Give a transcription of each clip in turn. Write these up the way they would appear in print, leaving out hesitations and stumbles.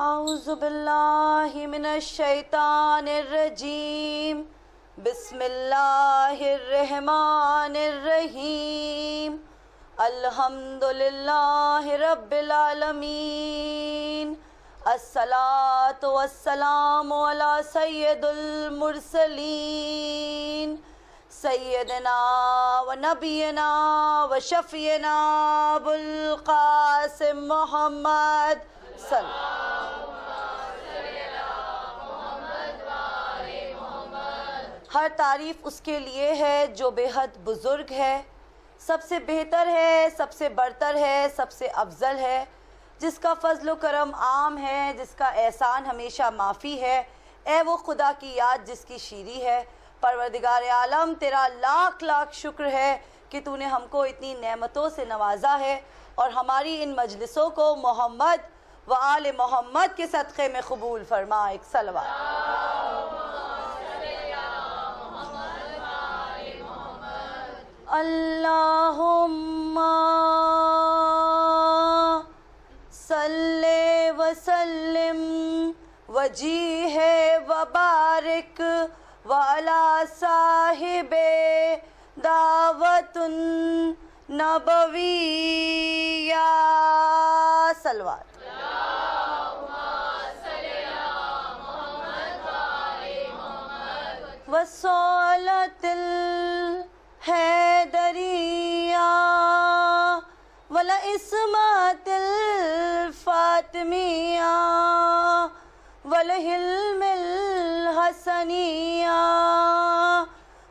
اعوذ باللہ من الشیطان الرجیم بسم اللہ الرحمن الرحیم الحمدللہ رب العالمین الصلاۃ والسلام علی سید المرسلین سیدنا و نبینا و شفیعنا ابوالقاسم محمد صلی ہر تعریف اس کے لیے ہے جو بے حد بزرگ ہے، سب سے بہتر ہے، سب سے برتر ہے، سب سے افضل ہے، جس کا فضل و کرم عام ہے، جس کا احسان ہمیشہ معافی ہے۔ اے وہ خدا کی یاد جس کی شیری ہے، پروردگار عالم تیرا لاکھ لاکھ شکر ہے کہ تو نے ہم کو اتنی نعمتوں سے نوازا ہے اور ہماری ان مجلسوں کو محمد و آل محمد کے صدقے میں قبول فرما۔ ایک صلوات۔ اللہم صلی وسلم وجیہ وبارک وعلی صاحب دعوت نبویہ صلوات۔ وصولت الحیدریہ والعصمت الفاطمیہ والحلم الحسنیہ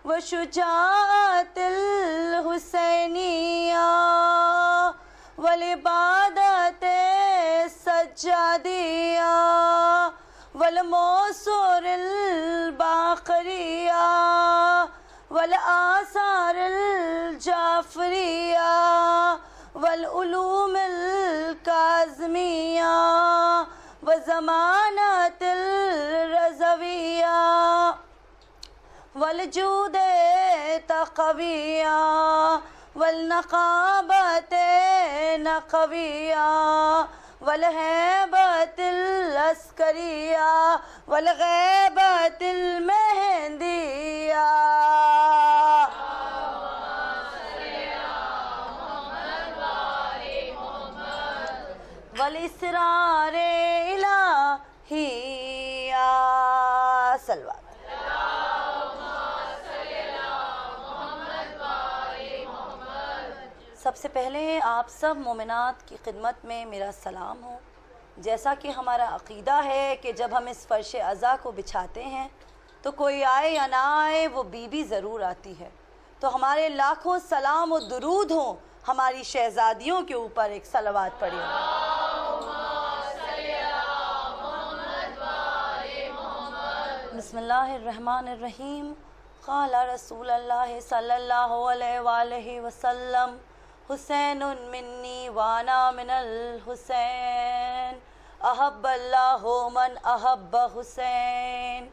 وشجاعت الحسینیہ والعبادت السجادیہ والموسور الباقریہ والآثار الجعفریہ والعلوم الکاظمیہ وزمانت الرضویہ والجود تقویہ والنقابت نقویہ والہیبت العسکریہ والغیبت المہندیہ والاسرار الہیہ صلوات۔ سب سے پہلے آپ سب مومنات کی خدمت میں میرا سلام ہو۔ جیسا کہ ہمارا عقیدہ ہے کہ جب ہم اس فرش عزا کو بچھاتے ہیں تو کوئی آئے یا نہ آئے وہ بی بی ضرور آتی ہے، تو ہمارے لاکھوں سلام و درود ہوں ہماری شہزادیوں کے اوپر۔ ایک صلوات پڑھیں۔ بسم اللہ الرحمن الرحیم۔ قال رسول اللہ صلی اللہ علیہ وآلہ وسلم حسین منی وانا من الحسین احب اللہ من احب حسین۔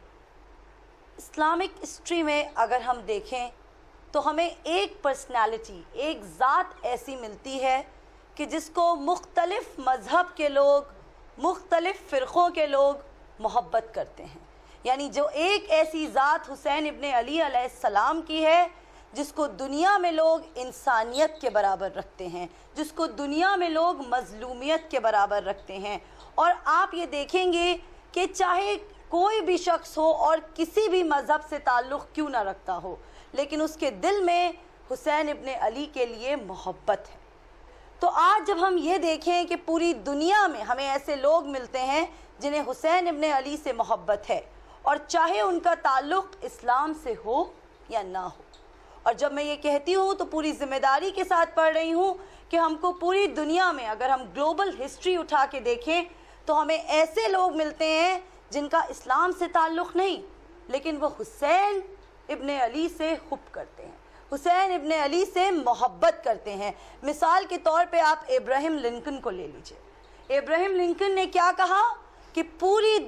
اسلامک ہسٹری میں اگر ہم دیکھیں تو ہمیں ایک پرسنالٹی، ایک ذات ایسی ملتی ہے کہ جس کو مختلف مذہب کے لوگ، مختلف فرقوں کے لوگ محبت کرتے ہیں۔ یعنی جو ایک ایسی ذات حسین ابن علی علیہ السلام کی ہے جس کو دنیا میں لوگ انسانیت کے برابر رکھتے ہیں، جس کو دنیا میں لوگ مظلومیت کے برابر رکھتے ہیں۔ اور آپ یہ دیکھیں گے کہ چاہے کوئی بھی شخص ہو اور کسی بھی مذہب سے تعلق کیوں نہ رکھتا ہو، لیکن اس کے دل میں حسین ابن علی کے لیے محبت ہے۔ تو آج جب ہم یہ دیکھیں کہ پوری دنیا میں ہمیں ایسے لوگ ملتے ہیں جنہیں حسین ابن علی سے محبت ہے، اور چاہے ان کا تعلق اسلام سے ہو یا نہ ہو۔ اور جب میں یہ کہتی ہوں تو پوری ذمہ داری کے ساتھ پڑھ رہی ہوں کہ ہم کو پوری دنیا میں اگر ہم گلوبل ہسٹری اٹھا کے دیکھیں تو ہمیں ایسے لوگ ملتے ہیں جن کا اسلام سے تعلق نہیں، لیکن وہ حسین ابن علی سے حب کرتے ہیں، حسین ابن علی سے محبت کرتے ہیں۔ مثال کے طور پہ آپ ابراہیم لنکن کو لے لیجئے۔ ابراہیم لنکن نے کیا کہا کہ پوری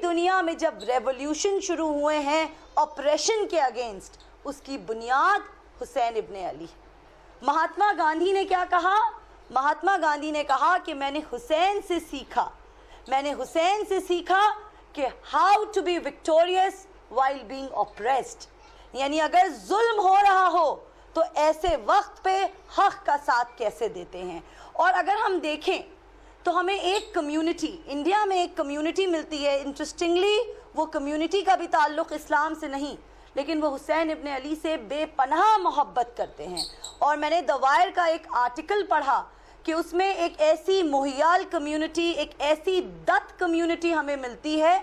دنیا میں جب ریولوشن شروع ہوئے ہیں آپریشن کے اگینسٹ، اس کی بنیاد حسین ابن علی۔ مہاتما گاندھی نے کیا کہا؟ مہاتما گاندھی نے کہا کہ میں نے حسین سے سیکھا کہ how to be victorious while being oppressed. یعنی اگر ظلم ہو رہا ہو تو ایسے وقت پہ حق کا ساتھ کیسے دیتے ہیں. اور اگر ہم دیکھیں تو ہمیں ایک کمیونٹی، انڈیا میں ایک کمیونٹی ملتی ہے. انٹرسٹنگلی وہ کمیونٹی کا بھی تعلق اسلام سے نہیں، لیکن وہ حسین ابن علی سے بے پناہ محبت کرتے ہیں. اور میں نے دی وائر کا ایک آرٹیکل پڑھا کہ اس میں ایک ایسی مہیال کمیونٹی، ایک ایسی دت کمیونٹی ہمیں ملتی ہے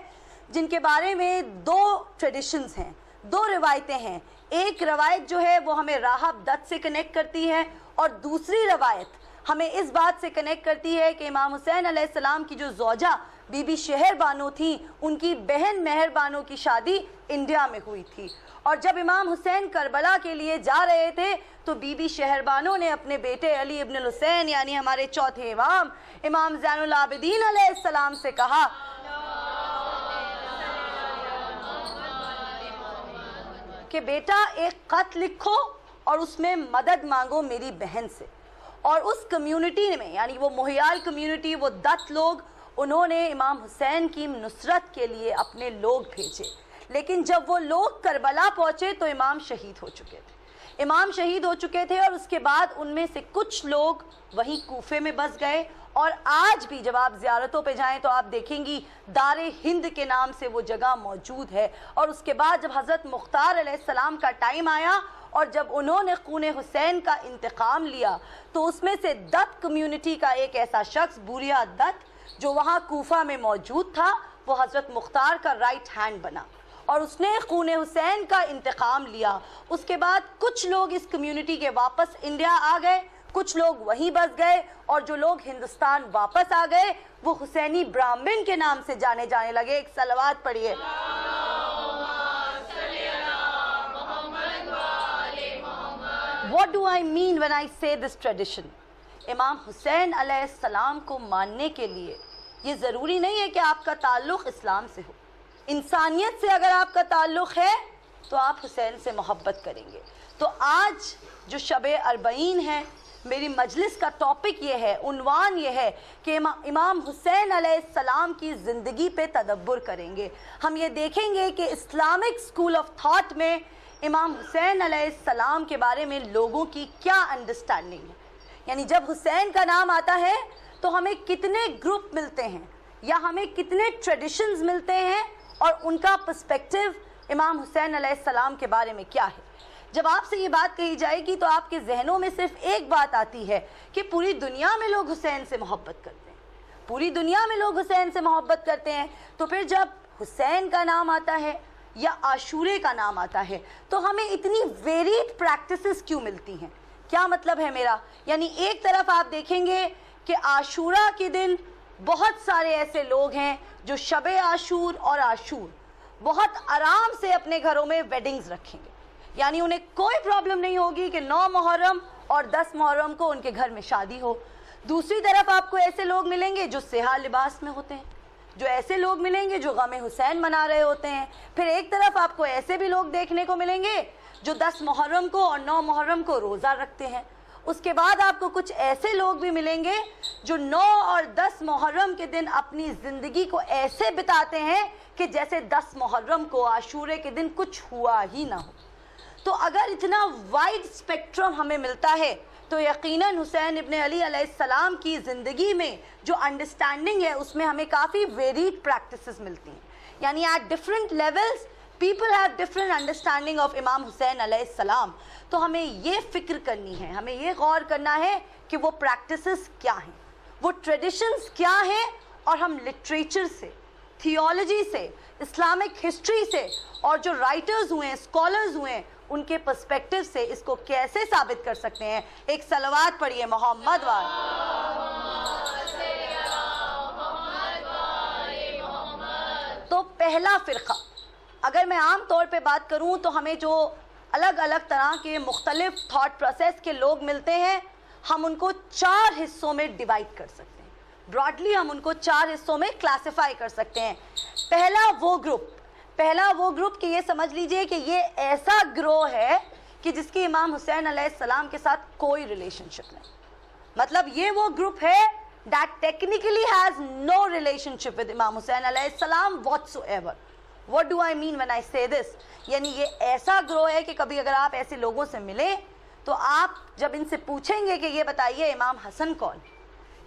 جن کے بارے میں 2 ٹریڈیشنز ہیں، 2 روایتیں ہیں. ایک روایت جو ہے وہ ہمیں راہب دت سے کنیکٹ کرتی ہے، اور دوسری روایت ہمیں اس بات سے کنیکٹ کرتی ہے کہ امام حسین علیہ السلام کی جو زوجہ بی بی شہر بانو تھیں، ان کی بہن مہر بانو کی شادی انڈیا میں ہوئی تھی. اور جب امام حسین کربلا کے لیے جا رہے تھے تو بی بی شہر بانو نے اپنے بیٹے علی ابن الحسین یعنی ہمارے چوتھے امام، امام زین العابدین علیہ السلام سے کہا کہ بیٹا ایک خط لکھو اور اس میں مدد مانگو میری بہن سے. اور اس کمیونٹی میں یعنی وہ مہیال کمیونٹی، وہ دت لوگ، انہوں نے امام حسین کی نصرت کے لیے اپنے لوگ بھیجے. لیکن جب وہ لوگ کربلا پہنچے تو امام شہید ہو چکے تھے. اور اس کے بعد ان میں سے کچھ لوگ وہیں کوفے میں بس گئے. اور آج بھی جب آپ زیارتوں پہ جائیں تو آپ دیکھیں گی دار ہند کے نام سے وہ جگہ موجود ہے. اور اس کے بعد جب حضرت مختار علیہ السلام کا ٹائم آیا اور جب انہوں نے خون حسین کا انتقام لیا تو اس میں سے دت کمیونٹی کا ایک ایسا شخص بوریا دت جو وہاں کوفہ میں موجود تھا، وہ حضرت مختار کا رائٹ ہینڈ بنا اور اس نے خون حسین کا انتقام لیا. اس کے بعد کچھ لوگ اس کمیونٹی کے واپس انڈیا آ گئے، کچھ لوگ وہیں بس گئے، اور جو لوگ ہندوستان واپس آ گئے وہ حسینی برہمن کے نام سے جانے لگے. ایک صلوات پڑھیے. What do I mean when I say this tradition? امام حسین علیہ السلام کو ماننے کے لیے یہ ضروری نہیں ہے کہ آپ کا تعلق اسلام سے ہو. انسانیت سے اگر آپ کا تعلق ہے تو آپ حسین سے محبت کریں گے. تو آج جو شب اربعین ہے، میری مجلس کا ٹاپک یہ ہے، عنوان یہ ہے کہ امام حسین علیہ السلام کی زندگی پہ تدبر کریں گے. ہم یہ دیکھیں گے کہ اسلامک اسکول آف تھاٹ میں امام حسین علیہ السلام کے بارے میں لوگوں کی کیا انڈرسٹینڈنگ ہے. یعنی جب حسین کا نام آتا ہے تو ہمیں کتنے گروپ ملتے ہیں یا ہمیں کتنے ٹریڈیشنز ملتے ہیں اور ان کا پرسپیکٹیو امام حسین علیہ السلام کے بارے میں کیا ہے. جب آپ سے یہ بات کہی جائے گی تو آپ کے ذہنوں میں صرف ایک بات آتی ہے کہ پوری دنیا میں لوگ حسین سے محبت کرتے ہیں، پوری دنیا میں لوگ حسین سے محبت کرتے ہیں. تو پھر جب حسین کا نام آتا ہے یا عاشورے کا نام آتا ہے تو ہمیں اتنی ویریڈ پریکٹسز کیوں ملتی ہیں؟ کیا مطلب ہے میرا؟ یعنی ایک طرف آپ دیکھیں گے کہ عاشورہ کے دن بہت سارے ایسے لوگ ہیں جو شب عاشور اور عاشور بہت آرام سے اپنے گھروں میں ویڈنگز رکھیں گے. یعنی انہیں کوئی پرابلم نہیں ہوگی کہ 9 محرم اور 10 محرم کو ان کے گھر میں شادی ہو. دوسری طرف آپ کو ایسے لوگ ملیں گے جو سیاہ لباس میں ہوتے ہیں، جو ایسے لوگ ملیں گے جو غم حسین منا رہے ہوتے ہیں. پھر ایک طرف آپ کو ایسے بھی لوگ دیکھنے کو ملیں گے جو 10 محرم کو اور 9 محرم کو روزہ رکھتے ہیں. اس کے بعد آپ کو کچھ ایسے لوگ بھی ملیں گے جو 9 اور 10 محرم کے دن اپنی زندگی کو ایسے بتاتے ہیں کہ جیسے 10 محرم کو عاشورے کے دن کچھ ہوا ہی نہ ہو. تو اگر اتنا وائڈ اسپیکٹرم ہمیں ملتا ہے تو یقیناً حسین ابن علی علیہ السلام کی زندگی میں جو انڈرسٹینڈنگ ہے اس میں ہمیں کافی ویریڈ پریکٹسز ملتی ہیں. یعنی at different levels people have different understanding of امام حسین علیہ السلام. تو ہمیں یہ فکر کرنی ہے، ہمیں یہ غور کرنا ہے کہ وہ پریکٹسز کیا ہیں، وہ ٹریڈیشنز کیا ہیں، اور ہم لٹریچر سے، تھیولوجی سے، اسلامک ہسٹری سے اور جو رائٹرز ہوئے ہیں، اسکالرز ہوئے ہیں، ان کے پرسپیکٹیو سے اس کو کیسے ثابت کر سکتے ہیں. ایک صلوات پڑھیے محمد وال. تو پہلا فرقہ، اگر میں عام طور پہ بات کروں تو ہمیں جو الگ الگ طرح کے مختلف تھاٹ پروسیس کے لوگ ملتے ہیں، ہم ان کو 4 حصوں میں ڈیوائڈ کر سکتے ہیں. براڈلی ہم ان کو 4 حصوں میں کلاسیفائی کر سکتے ہیں. پہلا وہ گروپ کہ یہ سمجھ لیجئے کہ یہ ایسا گروہ ہے کہ جس کی امام حسین علیہ السلام کے ساتھ کوئی ریلیشن شپ نہیں، مطلب یہ وہ گروپ ہے that technically has no relationship with امام حسین علیہ السلام whatsoever. What do I mean when I say this? یعنی یہ ایسا گروہ ہے کہ کبھی اگر آپ ایسے لوگوں سے ملیں تو آپ جب ان سے پوچھیں گے کہ یہ بتائیے امام حسن کون،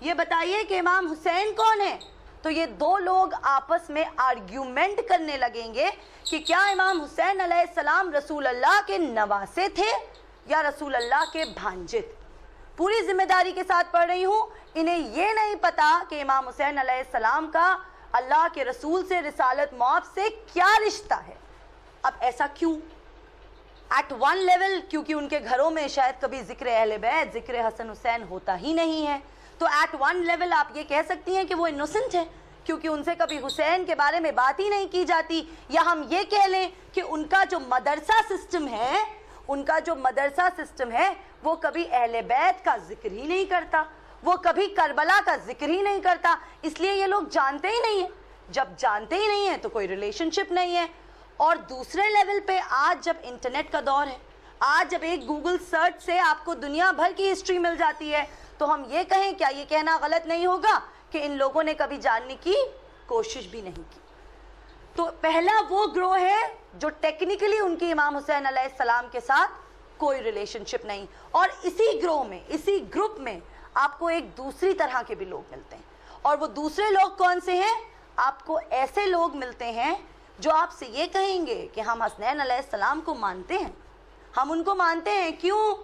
یہ بتائیے کہ امام حسین کون ہے، تو یہ دو لوگ آپس میں آرگیومنٹ کرنے لگیں گے کہ کیا امام حسین علیہ السلام رسول اللہ کے نواسے تھے یا رسول اللہ کے بھانجے تھے. پوری ذمہ داری کے ساتھ پڑھ رہی ہوں، انہیں یہ نہیں پتا کہ امام حسین علیہ السلام کا اللہ کے رسول سے، رسالت مآب سے کیا رشتہ ہے. اب ایسا کیوں؟ ایٹ ون لیول کیونکہ ان کے گھروں میں شاید کبھی ذکر اہل بیت، ذکر حسن حسین ہوتا ہی نہیں ہے، تو ایٹ ون لیول آپ یہ کہہ سکتی ہیں کہ وہ انوسنٹ ہے کیونکہ ان سے کبھی حسین کے بارے میں بات ہی نہیں کی جاتی. یا ہم یہ کہہ لیں کہ ان کا جو مدرسہ سسٹم ہے، ان کا جو مدرسہ سسٹم ہے وہ کبھی اہل بیت کا ذکر ہی نہیں کرتا، وہ کبھی کربلا کا ذکر ہی نہیں کرتا، اس لیے یہ لوگ جانتے ہی نہیں ہیں. جب جانتے ہی نہیں ہیں تو کوئی ریلیشن شپ نہیں ہے. اور دوسرے لیول پہ آج جب انٹرنیٹ کا دور ہے، آج جب ایک گوگل سرچ سے آپ کو دنیا بھر کی ہسٹری مل جاتی ہے، تو ہم یہ کہیں، کیا یہ کہنا غلط نہیں ہوگا کہ ان لوگوں نے کبھی جاننے کی کوشش بھی نہیں کی. تو پہلا وہ گروہ ہے جو ٹیکنیکلی ان کی امام حسین علیہ السلام کے ساتھ کوئی ریلیشن شپ نہیں. اور اسی گروہ میں، اسی گروپ میں آپ کو ایک دوسری طرح کے بھی لوگ ملتے ہیں. اور وہ دوسرے لوگ کون سے ہیں؟ آپ کو ایسے لوگ ملتے ہیں جو آپ سے یہ کہیں گے کہ ہم حسنین علیہ السلام کو مانتے ہیں، ہم ان کو مانتے ہیں. کیوں؟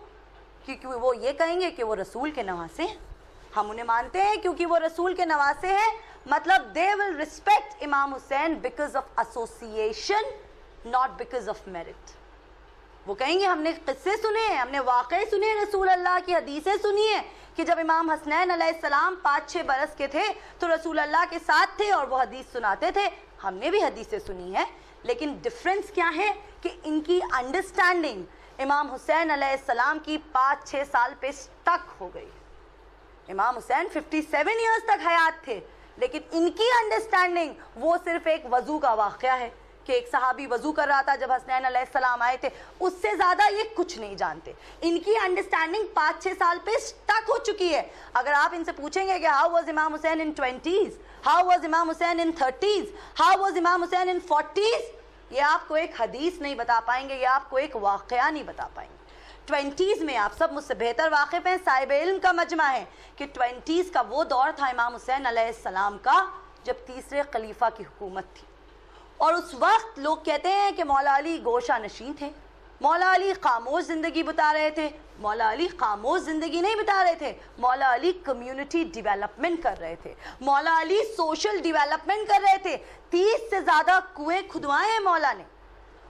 کیونکہ وہ یہ کہیں گے کہ وہ رسول کے نواسے ہیں. ہم انہیں مانتے ہیں کیونکہ وہ رسول کے نواسے ہیں. مطلب they will respect امام حسین because of association, not because of merit. وہ کہیں گے ہم نے قصے سنے ہیں، ہم نے واقعے سنے ہیں، رسول اللہ کی حدیثیں سنی ہیں کہ جب امام حسنین علیہ السلام 5-6 برس کے تھے تو رسول اللہ کے ساتھ تھے اور وہ حدیث سناتے تھے. ہم نے بھی حدیثیں سنی ہیں، لیکن ڈفرنس کیا ہے کہ ان کی انڈرسٹینڈنگ امام حسین علیہ السلام کی 5-6 سال پہ سٹک ہو گئی. امام حسین 57 ایئرز تک حیات تھے، لیکن ان کی انڈرسٹینڈنگ وہ صرف ایک وضو کا واقعہ ہے کہ ایک صحابی وضو کر رہا تھا جب حسنین علیہ السلام آئے تھے، اس سے زیادہ یہ کچھ نہیں جانتے. ان کی انڈرسٹینڈنگ 5-6 سال پہ سٹک ہو چکی ہے. اگر آپ ان سے پوچھیں گے کہ ہاؤ واز امام حسین ان 20s، ہاؤ واز امام حسین ان 30s، ہاؤ واز امام حسین ان 40s، یہ آپ کو ایک حدیث نہیں بتا پائیں گے، یہ آپ کو ایک واقعہ نہیں بتا پائیں گے. 20s میں آپ سب مجھ سے بہتر واقف ہیں، صاحب علم کا مجمع ہے کہ 20s کا وہ دور تھا امام حسین علیہ السلام کا جب تیسرے خلیفہ کی حکومت تھی. اور اس وقت لوگ کہتے ہیں کہ مولا علی گوشہ نشین تھے، مولا علی خاموش زندگی بتا رہے تھے. مولا علی خاموش زندگی نہیں بتا رہے تھے، مولا علی کمیونٹی ڈیولپمنٹ کر رہے تھے، مولا علی سوشل ڈیولپمنٹ کر رہے تھے. 30 سے زیادہ کنویں کھدوائے ہیں مولا نے.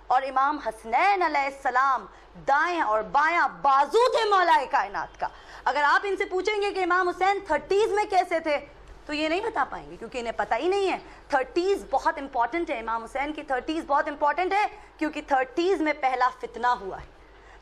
اور امام حسنین علیہ السلام دائیں اور بایاں بازو تھے مولا کائنات کا. اگر آپ ان سے پوچھیں گے کہ امام حسین 30s میں کیسے تھے تو یہ نہیں بتا پائیں گے کیونکہ انہیں پتہ ہی نہیں ہے. 30s بہت امپورٹنٹ ہے، امام حسین کی 30s بہت امپورٹنٹ ہے کیونکہ 30s میں پہلا فتنہ ہوا ہے.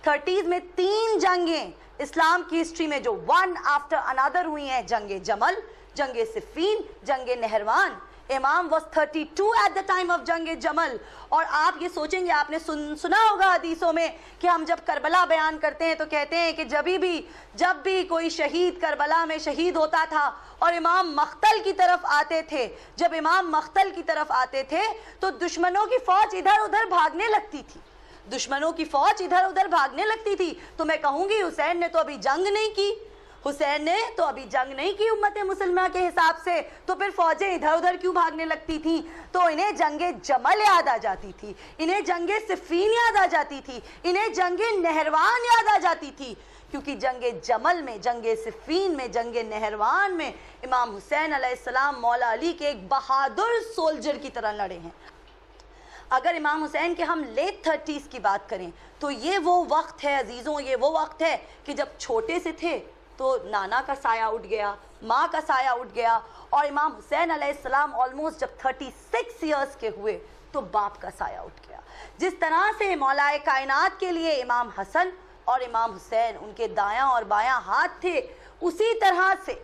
30s میں 3 جنگیں اسلام کی ہسٹری میں جو ون آفٹر انادر ہوئی ہیں، جنگ جمل، جنگ صفین، جنگ نہروان. امام was 32 at the time of جنگ جمل. اور آپ یہ سوچیں گے، آپ نے سنا ہوگا حدیثوں میں کہ ہم جب کربلا بیان کرتے ہیں تو کہتے ہیں کہ جب بھی کوئی شہید کربلا میں شہید ہوتا تھا اور امام مقتل کی طرف آتے تھے، جب امام مقتل کی طرف آتے تھے تو دشمنوں کی فوج ادھر ادھر بھاگنے لگتی تھی، دشمنوں کی فوج ادھر ادھر بھاگنے لگتی تھی. تو میں کہوں گی حسین نے تو ابھی جنگ نہیں کی، حسین نے تو ابھی جنگ نہیں کی امت مسلمہ کے حساب سے، تو پھر فوجیں ادھر ادھر کیوں بھاگنے لگتی تھیں؟ تو انہیں جنگ جمل یاد آ جاتی تھی، انہیں جنگ صفین یاد آ جاتی تھی، انہیں جنگ نہروان یاد آ جاتی تھی. کیونکہ جنگ جمل میں، جنگ صفین میں، جنگ نہروان میں امام حسین علیہ السلام مولا علی کے ایک بہادر سولجر کی طرح لڑے ہیں. اگر امام حسین کے ہم لیٹ 30s کی بات کریں تو یہ وہ وقت ہے عزیزوں، یہ وہ وقت ہے کہ جب چھوٹے سے تھے تو نانا کا سایہ اٹھ گیا، ماں کا سایہ اٹھ گیا، اور امام حسین علیہ السلام آلموسٹ جب 36 ایئرز کے ہوئے تو باپ کا سایہ اٹھ گیا. جس طرح سے مولا کائنات کے لیے امام حسن اور امام حسین ان کے دایاں اور بایاں ہاتھ تھے، اسی طرح سے،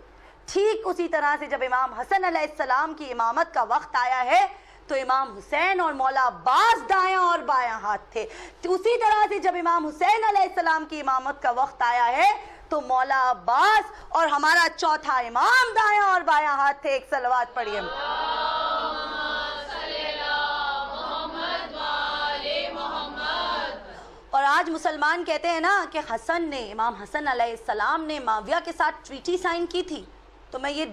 ٹھیک اسی طرح سے جب امام حسن علیہ السلام کی امامت کا وقت آیا ہے تو امام حسین اور مولا عباس دایاں اور بایاں ہاتھ تھے. اسی طرح سے جب امام حسین علیہ السلام کی امامت کا وقت آیا ہے تو مولا عباس اور ہمارا چوتھا امام دائیں اور بایاں ہاتھ تھے. ایک صلوات پڑھیے. اور آج مسلمان کہتے ہیں نا کہ حسن نے، امام حسن علیہ السلام نے معاویہ کے ساتھ ٹریٹی سائن کی تھی. تو میں یہ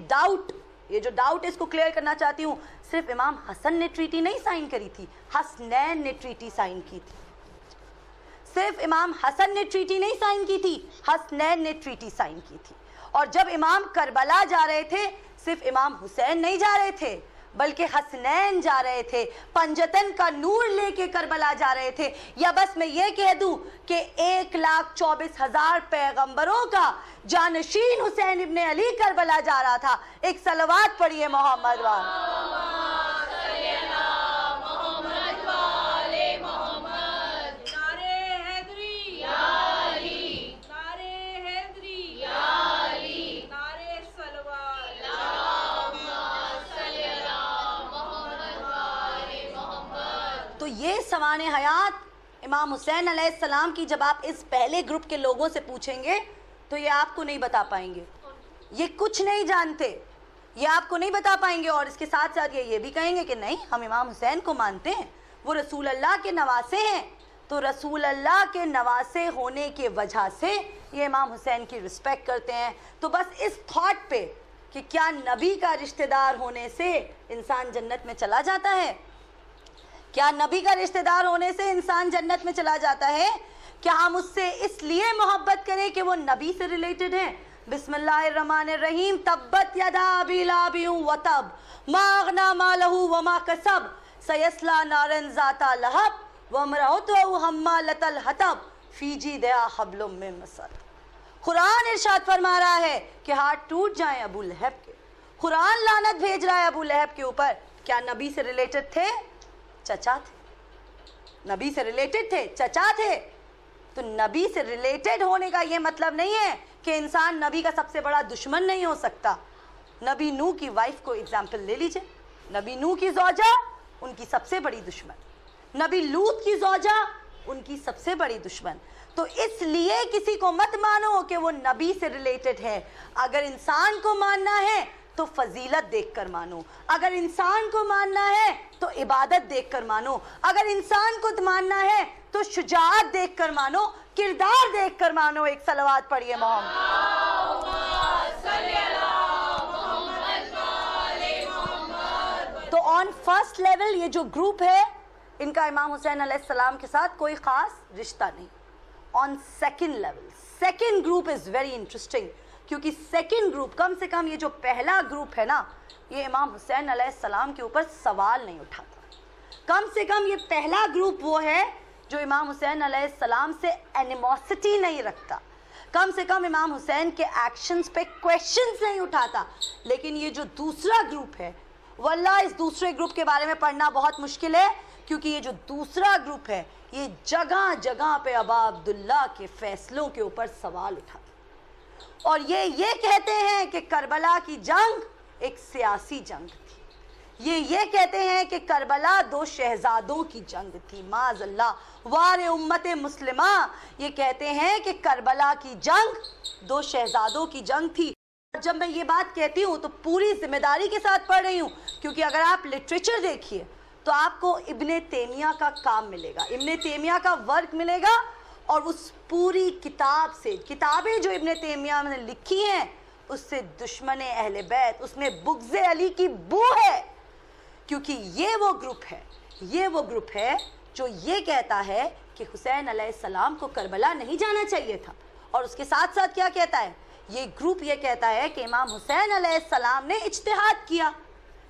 جو ڈاؤٹ اس کو کلیئر کرنا چاہتی ہوں، صرف امام حسن نے ٹریٹی نہیں سائن کری تھی، حسنین نے ٹریٹی سائن کی تھی. صرف امام حسن نے ٹریٹی نہیں سائن کی تھی، حسنین نے ٹریٹی سائن کی تھی. اور جب امام کربلا جا رہے تھے، صرف امام حسین نہیں جا رہے تھے بلکہ حسنین جا رہے تھے، پنجتن کا نور لے کے کربلا جا رہے تھے. یا بس میں یہ کہہ دوں کہ 1,24,000 پیغمبروں کا جانشین حسین ابن علی کربلا جا رہا تھا. ایک صلوات پڑھیے محمد تو یہ سوان حیات امام حسین علیہ السلام کی جب آپ اس پہلے گروپ کے لوگوں سے پوچھیں گے تو یہ آپ کو نہیں بتا پائیں گے، یہ کچھ نہیں جانتے، یہ آپ کو نہیں بتا پائیں گے. اور اس کے ساتھ ساتھ یہ بھی کہیں گے کہ نہیں ہم امام حسین کو مانتے ہیں، وہ رسول اللہ کے نواسے ہیں. تو رسول اللہ کے نواسے ہونے کے وجہ سے یہ امام حسین کی رسپیکٹ کرتے ہیں. تو بس اس تھاٹ پہ کہ کیا نبی کا رشتہ دار ہونے سے انسان جنت میں چلا جاتا ہے؟ کیا نبی کا رشتہ دار ہونے سے انسان جنت میں چلا جاتا ہے؟ کیا ہم اس سے اس لیے محبت کریں کہ وہ نبی سے ریلیٹڈ ہیں؟ بسم اللہ الرحمن الرحیم. تبت یدا ابی لہب وتب ما اغنی مالہ وما کسب سیصلی نارا ذات لہب وامرأتہ حمالۃ الحطب فی جیدہا حبل من مسد. قرآن ارشاد فرما رہا ہے کہ ہاتھ ٹوٹ جائیں ابو لہب کے. قرآن لعنت بھیج رہا ہے ابو لہب کے اوپر. کیا نبی سے ریلیٹڈ تھے؟ چچا تھے. نبی سے ریلیٹڈ تھے، چچا تھے. تو نبی سے ریلیٹڈ ہونے کا یہ مطلب نہیں ہے کہ انسان نبی کا سب سے بڑا دشمن نہیں ہو سکتا. نبی نوح کی وائف کو اگزامپل لے لیجئے. نبی نوح کی زوجہ ان کی سب سے بڑی دشمن، نبی لوط کی زوجہ ان کی سب سے بڑی دشمن. تو اس لیے کسی کو مت مانو کہ وہ نبی سے ریلیٹڈ ہے. اگر انسان کو ماننا ہے تو فضیلت دیکھ کر مانو، اگر انسان کو ماننا ہے تو عبادت دیکھ کر مانو، اگر انسان کو ماننا ہے تو شجاعت دیکھ کر مانو، کردار دیکھ کر مانو. ایک صلوات پڑھیے تو آن فرسٹ لیول یہ جو گروپ ہے ان کا امام حسین علیہ السلام کے ساتھ کوئی خاص رشتہ نہیں. On second level, second group is very interesting, کیونکہ سیکنڈ گروپ کم سے کم یہ جو پہلا گروپ ہے نا، یہ امام حسین علیہ السلام کے اوپر سوال نہیں اٹھاتا. کم سے کم یہ پہلا گروپ وہ ہے جو امام حسین علیہ السلام سے اینیموسٹی نہیں رکھتا، کم سے کم امام حسین کے ایکشنز پہ کویشچنز نہیں اٹھاتا. لیکن یہ جو دوسرا گروپ ہے، واللہ اس دوسرے گروپ کے بارے میں پڑھنا بہت مشکل ہے، کیونکہ یہ جو دوسرا گروپ ہے یہ جگہ جگہ پہ ابا عبداللہ کے فیصلوں کے اوپر سوال اٹھاتا. اور یہ کہتے ہیں کہ کربلا کی جنگ ایک سیاسی جنگ تھی. یہ کہتے ہیں کہ کربلا 2 شہزادوں کی جنگ تھی. معاذ اللہ، وار امت مسلمہ یہ کہتے ہیں کہ کربلا کی جنگ 2 شہزادوں کی جنگ تھی. جب میں یہ بات کہتی ہوں تو پوری ذمہ داری کے ساتھ پڑھ رہی ہوں، کیونکہ اگر آپ لٹریچر دیکھیے تو آپ کو ابن تیمیہ کا کام ملے گا، ابن تیمیہ کا ورک ملے گا. اور اس پوری کتاب سے، کتابیں جو ابن تیمیہ نے لکھی ہیں اس سے دشمن اہل بیت، اس میں بغض علی کی بو ہے. کیونکہ یہ وہ گروپ ہے جو یہ کہتا ہے کہ حسین علیہ السلام کو کربلا نہیں جانا چاہیے تھا. اور اس کے ساتھ ساتھ کیا کہتا ہے یہ گروپ؟ یہ کہتا ہے کہ امام حسین علیہ السلام نے اجتہاد کیا.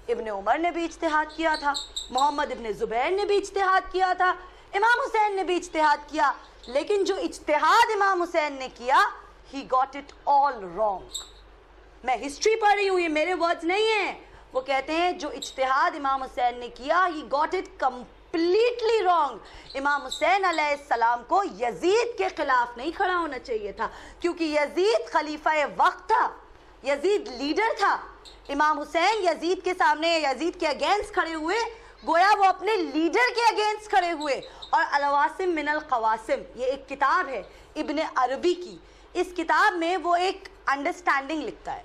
ابن عمر نے بھی اجتہاد کیا تھا، محمد ابن زبیر نے بھی اجتہاد کیا تھا، امام حسین نے بھی اجتہاد کیا. لیکن جو اجتہاد امام حسین نے کیا he got it all wrong. میں ہسٹری پڑھ رہی ہوں، یہ میرے ورڈز نہیں ہیں. وہ کہتے ہیں جو اجتہاد امام حسین نے کیا he got it completely wrong. امام حسین علیہ السلام کو یزید کے خلاف نہیں کھڑا ہونا چاہیے تھا، کیونکہ یزید خلیفہ وقت تھا، یزید لیڈر تھا. امام حسین یزید کے سامنے، یزید کے اگینسٹ کھڑے ہوئے، گویا وہ اپنے لیڈر کے اگینسٹ کھڑے ہوئے. اور الواسم من القواسم یہ ایک کتاب ہے ابن عربی کی. اس کتاب میں وہ ایک انڈرسٹینڈنگ لکھتا ہے.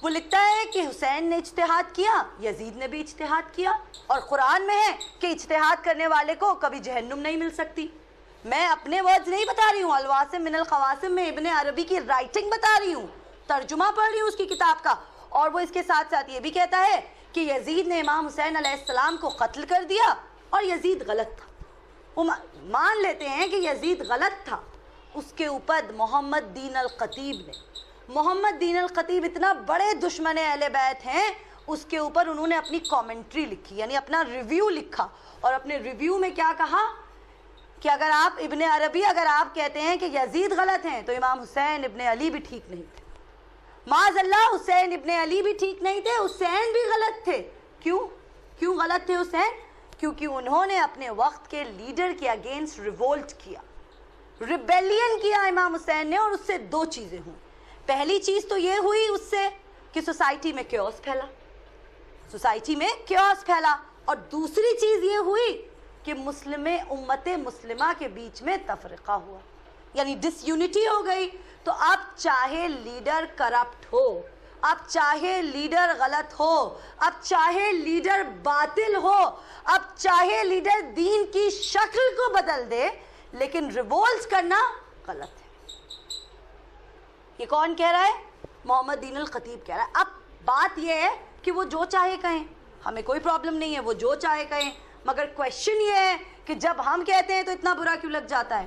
وہ لکھتا ہے کہ حسین نے اجتہاد کیا, یزید نے بھی اجتہاد کیا, اور قرآن میں ہے کہ اجتہاد کرنے والے کو کبھی جہنم نہیں مل سکتی. میں اپنے ورڈز نہیں بتا رہی ہوں, الواسم من القواسم میں ابن عربی کی رائٹنگ بتا رہی ہوں, ترجمہ پڑھ رہی ہوں اس کی کتاب کا. اور وہ اس کے ساتھ ساتھ یہ بھی کہتا ہے کہ یزید نے امام حسین علیہ السلام کو قتل کر دیا اور یزید غلط تھا. وہ مان لیتے ہیں کہ یزید غلط تھا. اس کے اوپر محمد دین الخطیب نے, محمد دین الخطیب اتنا بڑے دشمن اہل بیت ہیں, اس کے اوپر انہوں نے اپنی کامنٹری لکھی, یعنی اپنا ریویو لکھا, اور اپنے ریویو میں کیا کہا کہ اگر آپ ابن عربی اگر آپ کہتے ہیں کہ یزید غلط ہیں تو امام حسین ابن علی بھی ٹھیک نہیں تھے. معاذ اللہ, حسین ابن علی بھی ٹھیک نہیں تھے, حسین بھی غلط تھے. کیوں غلط تھے حسین؟ کیونکہ انہوں نے اپنے وقت کے لیڈر کے اگینسٹ ریوولٹ کیا, ریبیلین کیا امام حسین نے, اور اس سے دو چیزیں ہوئیں. پہلی چیز تو یہ ہوئی اس سے کہ سوسائٹی میں کیوس پھیلا, سوسائٹی میں کیوس پھیلا, اور دوسری چیز یہ ہوئی کہ امت مسلمہ کے بیچ میں تفرقہ ہوا, یعنی ڈس یونٹی ہو گئی. تو اب چاہے لیڈر کرپٹ ہو, اب چاہے لیڈر غلط ہو, اب چاہے لیڈر باطل ہو, اب چاہے لیڈر دین کی شکل کو بدل دے, لیکن ریوولٹس کرنا غلط ہے. یہ کون کہہ رہا ہے؟ محمد دین الخطیب کہہ رہا ہے. اب بات یہ ہے کہ وہ جو چاہے کہیں, ہمیں کوئی پرابلم نہیں ہے, وہ جو چاہے کہیں, مگر کویشچن یہ ہے کہ جب ہم کہتے ہیں تو اتنا برا کیوں لگ جاتا ہے؟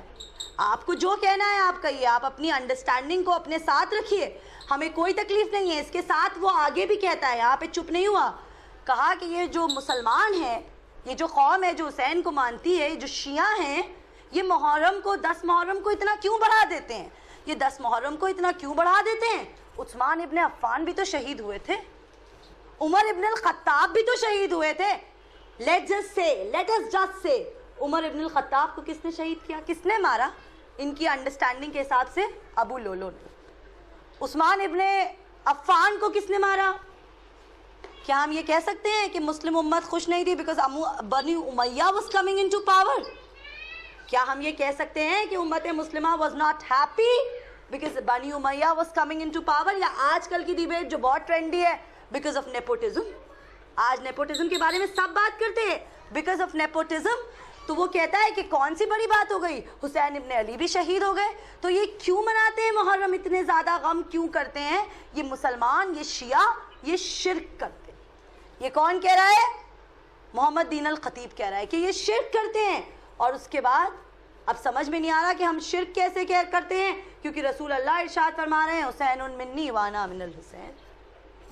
آپ کو جو کہنا ہے آپ کہیے, آپ اپنی انڈرسٹینڈنگ کو اپنے ساتھ رکھیے, ہمیں کوئی تکلیف نہیں ہے. اس کے ساتھ وہ آگے بھی کہتا ہے, یہاں پہ چپ نہیں ہوا, کہا کہ یہ جو مسلمان ہیں, یہ جو قوم ہے جو حسین کو مانتی ہے, جو شیعہ ہیں, یہ محرم کو 10 محرم کو اتنا کیوں بڑھا دیتے ہیں, یہ 10 محرم کو اتنا کیوں بڑھا دیتے ہیں؟ عثمان ابن عفان بھی تو شہید ہوئے تھے, عمر ابن الخطاب بھی تو شہید ہوئے تھے. let us just say عمر ابن الخطاب کو کس نے شہید کیا, کس نے مارا؟ ان کی انڈرسٹینڈنگ کے حساب سے ابو لولو نے. عثمان ابن عفان کو کس نے مارا؟ کیا ہم یہ کہہ سکتے ہیں کہ مسلم امت خوش نہیں تھی بیکاز بنی امیہ was coming into power؟ کیا ہم یہ کہہ سکتے ہیں کہ امت مسلمہ was not happy because بنی امیہ was coming into power؟ یا آج کل کی ڈیبیٹ جو بہت ٹرینڈی ہے because of nepotism, آج نیپوٹزم کے بارے میں سب بات کرتے ہیں because of nepotism. تو وہ کہتا ہے کہ کون سی بڑی بات ہو گئی, حسین ابن علی بھی شہید ہو گئے, تو یہ کیوں مناتے ہیں محرم, اتنے زیادہ غم کیوں کرتے ہیں؟ یہ مسلمان, یہ شیعہ, یہ شرک کرتے ہیں. یہ کون کہہ رہا ہے؟ محمد دین الخطیب کہہ رہا ہے کہ یہ شرک کرتے ہیں. اور اس کے بعد اب سمجھ میں نہیں آ رہا کہ ہم شرک کیسے کرتے ہیں, کیونکہ رسول اللہ ارشاد فرما رہے ہیں حسین منی وانا من الحسین,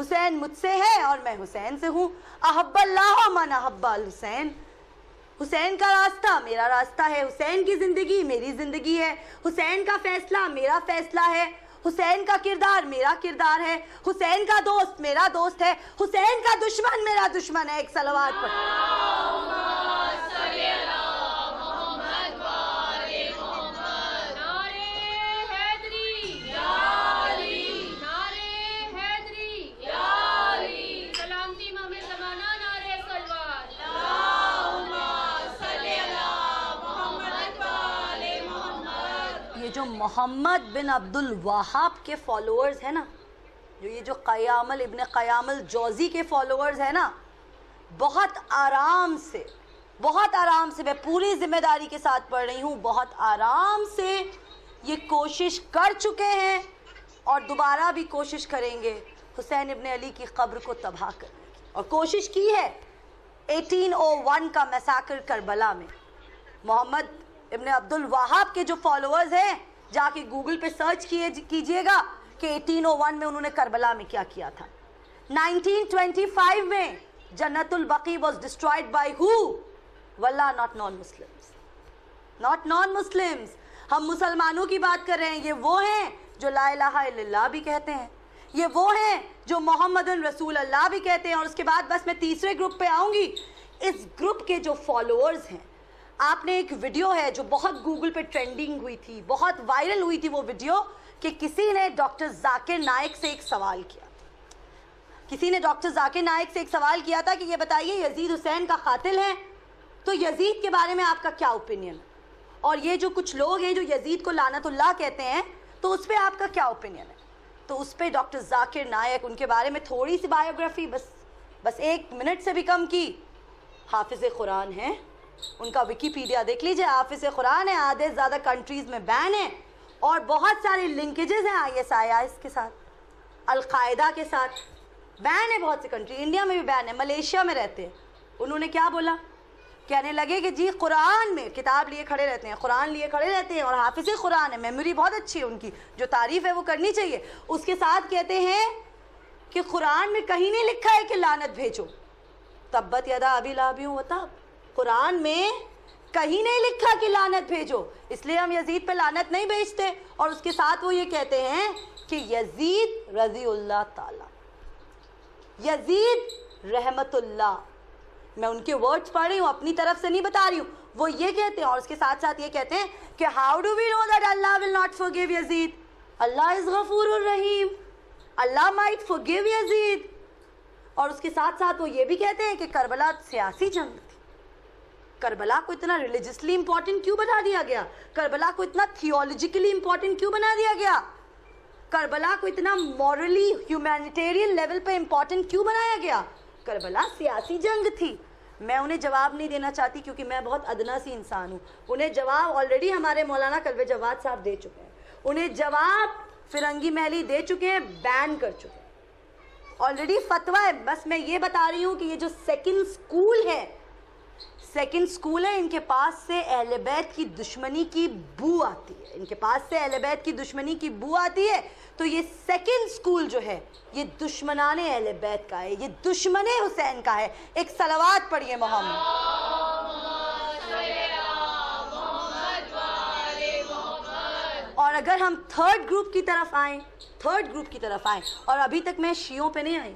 حسین مجھ سے ہے اور میں حسین سے ہوں. احب اللہ من احب الحسین, حسین کا راستہ میرا راستہ ہے, حسین کی زندگی میری زندگی ہے, حسین کا فیصلہ میرا فیصلہ ہے, حسین کا کردار میرا کردار ہے, حسین کا دوست میرا دوست ہے, حسین کا دشمن میرا دشمن ہے. ایک صلوات پڑھ. جو محمد بن عبد الوہاب کے فالوورز ہیں نا, جو یہ جو ابن قیام الجوزی کے فالوورز ہیں نا, بہت آرام سے میں پوری ذمہ داری کے ساتھ پڑھ رہی ہوں, بہت آرام سے یہ کوشش کر چکے ہیں اور دوبارہ بھی کوشش کریں گے حسین ابن علی کی قبر کو تباہ کرنے کی. اور کوشش کی ہے 1801 کا میساکر کربلا میں. محمد ابن عبد الوہاب کے جو فالوورز ہیں, جا کے گوگل پہ سرچ کیجئے گا کہ 1801 میں انہوں نے کربلا میں کیا کیا تھا. 1925 میں جنت البقیع was destroyed by who؟ واللہ not non-Muslims. not non-Muslims. ہم مسلمانوں کی بات کر رہے ہیں, یہ وہ ہیں جو لا الہ الا اللہ بھی کہتے ہیں, یہ وہ ہیں جو محمد رسول اللہ بھی کہتے ہیں. اور اس کے بعد بس میں تیسرے گروپ پہ آؤں گی. اس گروپ کے جو فالوورز ہیں, آپ نے ایک ویڈیو ہے جو بہت گوگل پہ ٹرینڈنگ ہوئی تھی, بہت وائرل ہوئی تھی وہ ویڈیو, کہ کسی نے ڈاکٹر ذاکر نائک سے ایک سوال کیا. کسی نے ڈاکٹر ذاکر نائک سے ایک سوال کیا تھا کہ یہ بتائیے یزید حسین کا قاتل ہے, تو یزید کے بارے میں آپ کا کیا اوپینین؟ اور یہ جو کچھ لوگ ہیں جو یزید کو لعنت اللہ کہتے ہیں, تو اس پہ آپ کا کیا اوپینین ہے؟ تو اس پہ ڈاکٹر ذاکر نائک، ان کے بارے میں تھوڑی سی بایوگرافی بس 1 منٹ سے بھی کم کی. حافظ قرآن ہیں، ان کا وکیپیڈیا دیکھ لیجئے. حافظ قرآن ہے، آدھے زیادہ کنٹریز میں بین ہے، اور بہت سارے لنکیجز ہیں ISIS کے ساتھ، القاعدہ کے ساتھ بین ہے. بہت سی کنٹری، انڈیا میں بھی بین ہے، ملیشیا میں رہتے ہیں. انہوں نے کیا بولا؟ کہنے لگے کہ جی قرآن میں کتاب لیے کھڑے رہتے ہیں، قرآن لیے کھڑے رہتے ہیں، اور حافظ قرآن ہے، میموری بہت اچھی ہے ان کی، جو تعریف ہے وہ کرنی چاہیے. اس کے ساتھ کہتے ہیں کہ قرآن میں کہیں نہیں لکھا ہے کہ لعنت بھیجو. تبت یدا ابی لہب وتب، قرآن میں کہیں نہیں لکھا کہ لعنت بھیجو، اس لیے ہم یزید پہ لعنت نہیں بھیجتے. اور اس کے ساتھ وہ یہ کہتے ہیں کہ یزید رضی اللہ تعالی، یزید رحمت اللہ. میں ان کے ورڈز پڑھ رہی ہوں، اپنی طرف سے نہیں بتا رہی ہوں. وہ یہ کہتے ہیں، اور اس کے ساتھ ساتھ یہ کہتے ہیں کہ how do we know that Allah will not forgive Yazid? Allah is غفور الرحیم، اللہ مائٹ forgive یزید. اور اس کے ساتھ ساتھ وہ یہ بھی کہتے ہیں کہ کربلا سیاسی جنگ تھی. کربلا کو اتنا ریلیجسلی امپورٹنٹ کیوں بنا دیا گیا؟ کربلا کو اتنا تھیولوجیکلی امپورٹنٹ کیوں بنا دیا گیا؟ کربلا کو اتنا مورلی ہیومینیٹیرین لیول پہ امپورٹنٹ کیوں بنایا گیا؟ کربلا سیاسی جنگ تھی. میں انہیں جواب نہیں دینا چاہتی کیونکہ میں بہت ادنا سی انسان ہوں. انہیں جواب آلریڈی ہمارے مولانا کلوے جواد صاحب دے چکے ہیں. انہیں جواب فرنگی محلی دے چکے ہیں، بین کر چکے ہیں آلریڈی، فتویٰ ہے. بس میں یہ بتا رہی ہوں کہ یہ جو سیکنڈ سکول ہے، ان کے پاس سے اہل بیت کی دشمنی کی بو آتی ہے. ان کے پاس سے اہل بیت کی دشمنی کی بو آتی ہے. تو یہ سیکنڈ سکول جو ہے یہ دشمنان اہل بیت کا ہے، یہ دشمن حسین کا ہے. ایک صلوات پڑھیے محمد. اور اگر ہم تھرڈ گروپ کی طرف آئیں، اور ابھی تک میں شیعوں پہ نہیں آئی،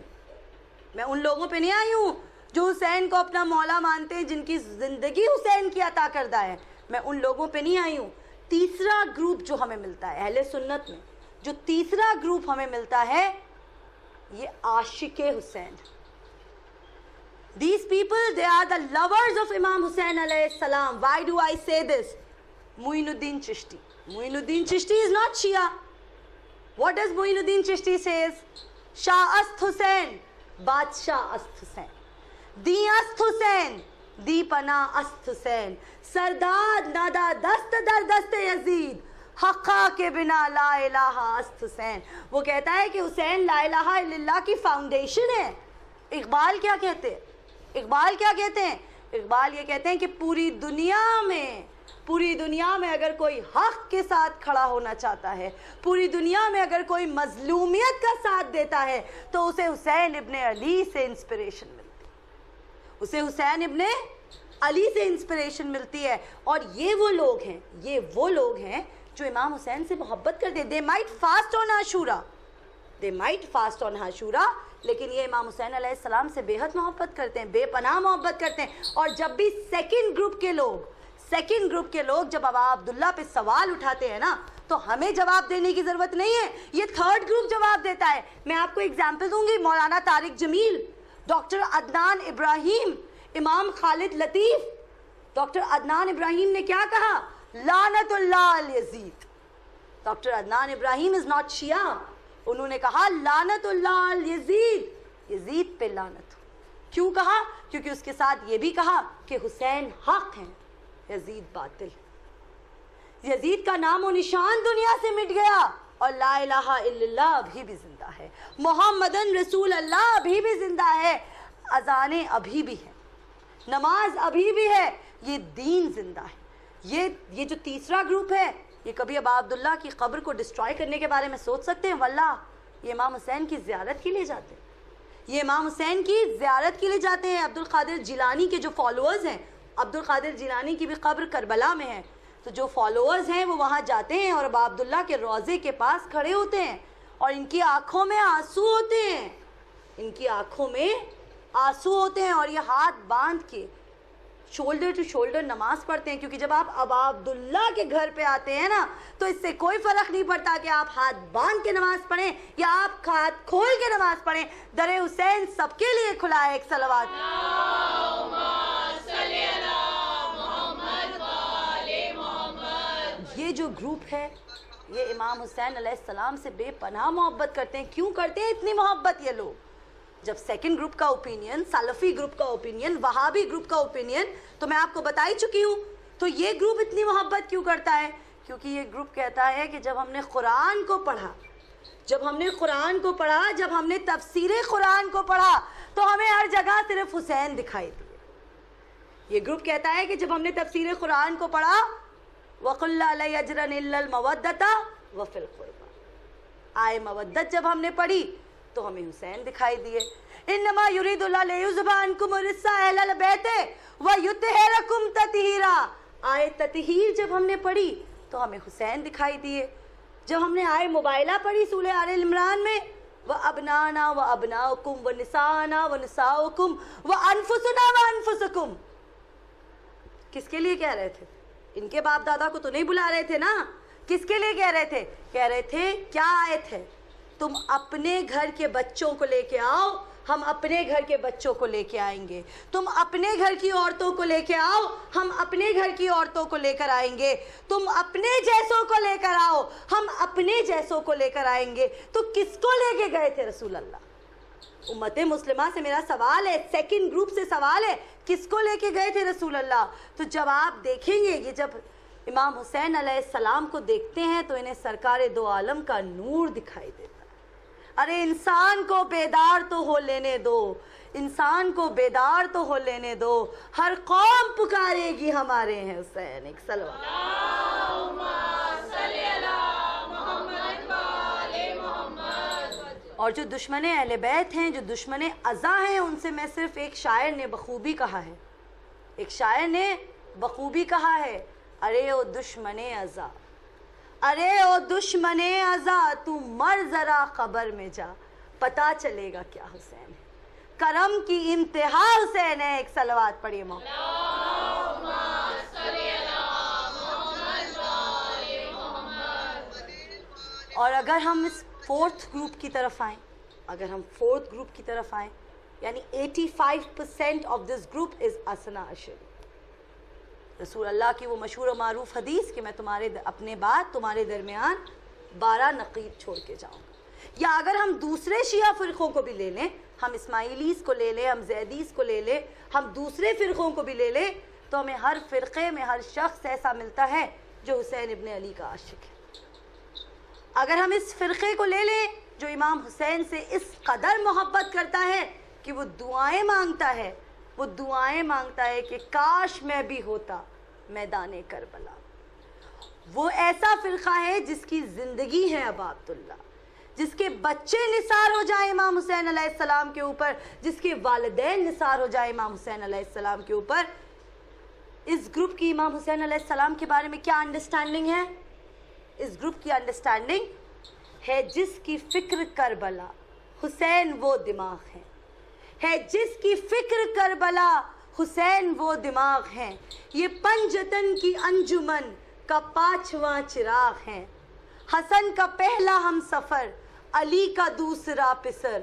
میں ان لوگوں پہ نہیں آئی ہوں جو حسین کو اپنا مولا مانتے ہیں، جن کی زندگی حسین کی عطا کردہ ہے. میں ان لوگوں پہ نہیں آئی ہوں. تیسرا گروپ جو ہمیں ملتا ہے اہل سنت میں، جو تیسرا گروپ ہمیں ملتا ہے، یہ عاشق حسین. These people, they are the lovers of Imam Hussain alayhi salam. Why do I say this? Muinuddin Chishti. Muinuddin Chishti is not Shia. What does Muinuddin Chishti says? Shah ast Hussain, Badshah ast Hussain. Di ast Hussain, Di pana ast Hussain. Sardad nada dast dar dast Yazid. حقا کے بنا لا الہ است حسین. وہ کہتا ہے کہ حسین لا الہ الا اللہ کی فاؤنڈیشن ہے. اقبال کیا کہتے ہیں؟ اقبال یہ کہتے ہیں کہ پوری دنیا میں اگر کوئی حق کے ساتھ کھڑا ہونا چاہتا ہے، پوری دنیا میں اگر کوئی مظلومیت کا ساتھ دیتا ہے، تو اسے حسین ابن علی سے انسپریشن ملتی ہے. اسے حسین ابن علی سے انسپریشن ملتی ہے. اور یہ وہ لوگ ہیں جو امام حسین سے محبت کرتے ہیں. They might fast on Ashura, لیکن یہ امام حسین علیہ السلام سے بے حد محبت کرتے ہیں، بے پناہ محبت کرتے ہیں. اور جب بھی سیکنڈ گروپ کے لوگ جب ابا عبداللہ پہ سوال اٹھاتے ہیں نا، تو ہمیں جواب دینے کی ضرورت نہیں ہے، یہ تھرڈ گروپ جواب دیتا ہے. میں آپ کو ایگزامپل دوں گی. مولانا طارق جمیل، ڈاکٹر عدنان ابراہیم، امام خالد لطیف. ڈاکٹر عدنان ابراہیم نے کیا کہا؟ لعنت اللہ علی یزید. Doctor Adnan Ibrahim is not Shia. انہوں نے کہا لعنت اللہ علی یزید، یزید پہ لعنت. کیوں کہا؟ کیونکہ اس کے ساتھ یہ بھی کہا کہ حسین حق ہیں، یزید باطل. یزید کا نام و نشان دنیا سے مٹ گیا، اور لا الہ الا اللہ ابھی بھی زندہ ہے، محمدن رسول اللہ ابھی بھی زندہ ہے، اذانیں ابھی بھی ہیں، نماز ابھی بھی ہے، یہ دین زندہ ہے. یہ جو تیسرا گروپ ہے، یہ کبھی ابا عبداللہ کی قبر کو ڈسٹرائے کرنے کے بارے میں سوچ سکتے ہیں؟ واللہ یہ امام حسین کی زیارت کے لیے جاتے ہیں، عبد القادر جیلانی کے جو فالوورز ہیں، عبد القادر جیلانی کی بھی قبر کربلا میں ہے، تو جو فالوورز ہیں وہ وہاں جاتے ہیں اور ابا عبداللہ کے روضے کے پاس کھڑے ہوتے ہیں، اور ان کی آنکھوں میں آنسو ہوتے ہیں، اور یہ ہاتھ باندھ کے شولڈر ٹو شولڈر نماز پڑھتے ہیں. کیونکہ جب آپ ابا عبداللہ کے گھر پہ آتے ہیں نا، تو اس سے کوئی فرق نہیں پڑتا کہ آپ ہاتھ باندھ کے نماز پڑھیں یا آپ ہاتھ کھول کے نماز پڑھیں. در حسین سب کے لیے کھلا ہے. ایک صلوات. یہ جو گروپ ہے یہ امام حسین علیہ السلام سے بے پناہ محبت کرتے ہیں. کیوں کرتے ہیں اتنی محبت یہ لوگ؟ جب سیکنڈ گروپ کا اوپینین، سلفی گروپ کا اوپینین، وہابی گروپ کا اوپینین تو میں آپ کو بتا ہی چکی ہوں. تو یہ گروپ اتنی محبت کیوں کرتا ہے؟ کیونکہ یہ گروپ کہتا ہے کہ جب ہم نے قرآن کو پڑھا، جب ہم نے قرآن کو پڑھا، جب ہم نے تفسیر قرآن کو پڑھا تو ہمیں ہر جگہ صرف حسین دکھائی دیے. یہ گروپ کہتا ہے کہ جب ہم نے تفسیر قرآن کو پڑھا وَقُلْ لَا لَا يَجْرَنِ إِلَّا الْمَوَدَّةَ وَفِي الْقُرْبَى، آئے مودت جب ہم نے پڑھی تو ہمیں حسین دکھائی دیے. إِنَّمَا يُرِيدُ اللَّهُ لِيُذْهِبَ عَنْكُمُ الرِّجْسَ أَهْلَ الْبَيْتِ وَيُطْهِرَكُمْ تَطْهِيرًا، آئے تطہیر جب ہم نے پڑھی تو ہمیں حسین دکھائی دیے. جب ہم نے آئے مبائلہ پڑھی سورہ آل عمران میں وَأَبْنَانَا وَأَبْنَاؤُكُمْ وَنِسَاءَنَا وَنِسَاؤُكُمْ وَأَنفُسُنَا وَأَنفُسُكُمْ، کس کے لیے کہہ رہے تھے؟ ان کے باپ دادا کو تو نہیں بلا رہے تھے نا. کس کے لیے کہہ رہے تھے؟ کہہ رہے تھے کیا آیت ہے؟ تم اپنے گھر کے بچوں کو لے کے آؤ، ہم اپنے گھر کے بچوں کو لے کے آئیں گے. تم اپنے گھر کی عورتوں کو لے کے آؤ، ہم اپنے گھر کی عورتوں کو لے کر آئیں گے. تم اپنے جیسوں کو لے کر آؤ، ہم اپنے جیسوں کو لے کر آئیں گے. تو کس کو لے کے گئے تھے رسول اللہ؟ امت مسلمہ سے میرا سوال ہے، سیکنڈ گروپ سے سوال ہے، کس کو لے کے گئے تھے رسول اللہ؟ تو جب آپ دیکھیں گے یہ جب امام حسین علیہ السلام کو دیکھتے ہیں تو انہیں سرکار دو عالم کا نور دکھائی دیتا ہے. ارے انسان کو بیدار تو ہو لینے دو، انسان کو بیدار تو ہو لینے دو، ہر قوم پکارے گی ہمارے ہیں حسین. ایک صلوات. اور جو دشمن اہل بیت ہیں، جو دشمن ازا ہیں، ان سے میں صرف ایک شاعر نے بخوبی کہا ہے، ایک شاعر نے بخوبی کہا ہے، ارے او دشمن ازا، ارے او دشمن ازا، تو مر ذرا قبر میں جا، پتہ چلے گا کیا حسین ہے. کرم کی انتہا حسین ہے. ایک صلوات پڑھیے اور اگر ہم اس فورتھ گروپ کی طرف آئیں، اگر ہم فورتھ گروپ کی طرف آئیں، یعنی 85% آف دس گروپ از اثنا عشری. رسول اللہ کی وہ مشہور و معروف حدیث کہ میں اپنے بعد تمہارے درمیان 12 نقیب چھوڑ کے جاؤں گا. یا اگر ہم دوسرے شیعہ فرقوں کو بھی لے لیں، ہم اسماعیلیز کو لے لیں، ہم زیدیز کو لے لیں، ہم دوسرے فرقوں کو بھی لے لیں، تو ہمیں ہر فرقے میں ہر شخص ایسا ملتا ہے جو حسین ابن علی کا عاشق ہے. اگر ہم اس فرقے کو لے لیں جو امام حسین سے اس قدر محبت کرتا ہے کہ وہ دعائیں مانگتا ہے، وہ دعائیں مانگتا ہے کہ کاش میں بھی ہوتا میدان کربلا. وہ ایسا فرقہ ہے جس کی زندگی ہے ابا عبداللہ، جس کے بچے نثار ہو جائیں امام حسین علیہ السلام کے اوپر، جس کے والدین نثار ہو جائیں امام حسین علیہ السلام کے اوپر. اس گروپ کی امام حسین علیہ السلام کے بارے میں کیا انڈرسٹینڈنگ ہے؟ اس گروپ کی انڈرسٹینڈنگ ہے جس کی فکر کربلا، حسین وہ دماغ ہے جس کی فکر کربلا، حسین وہ دماغ ہیں. یہ پنجتن کی انجمن کا 5واں چراغ ہیں. حسن کا پہلا ہم سفر، علی کا دوسرا پسر،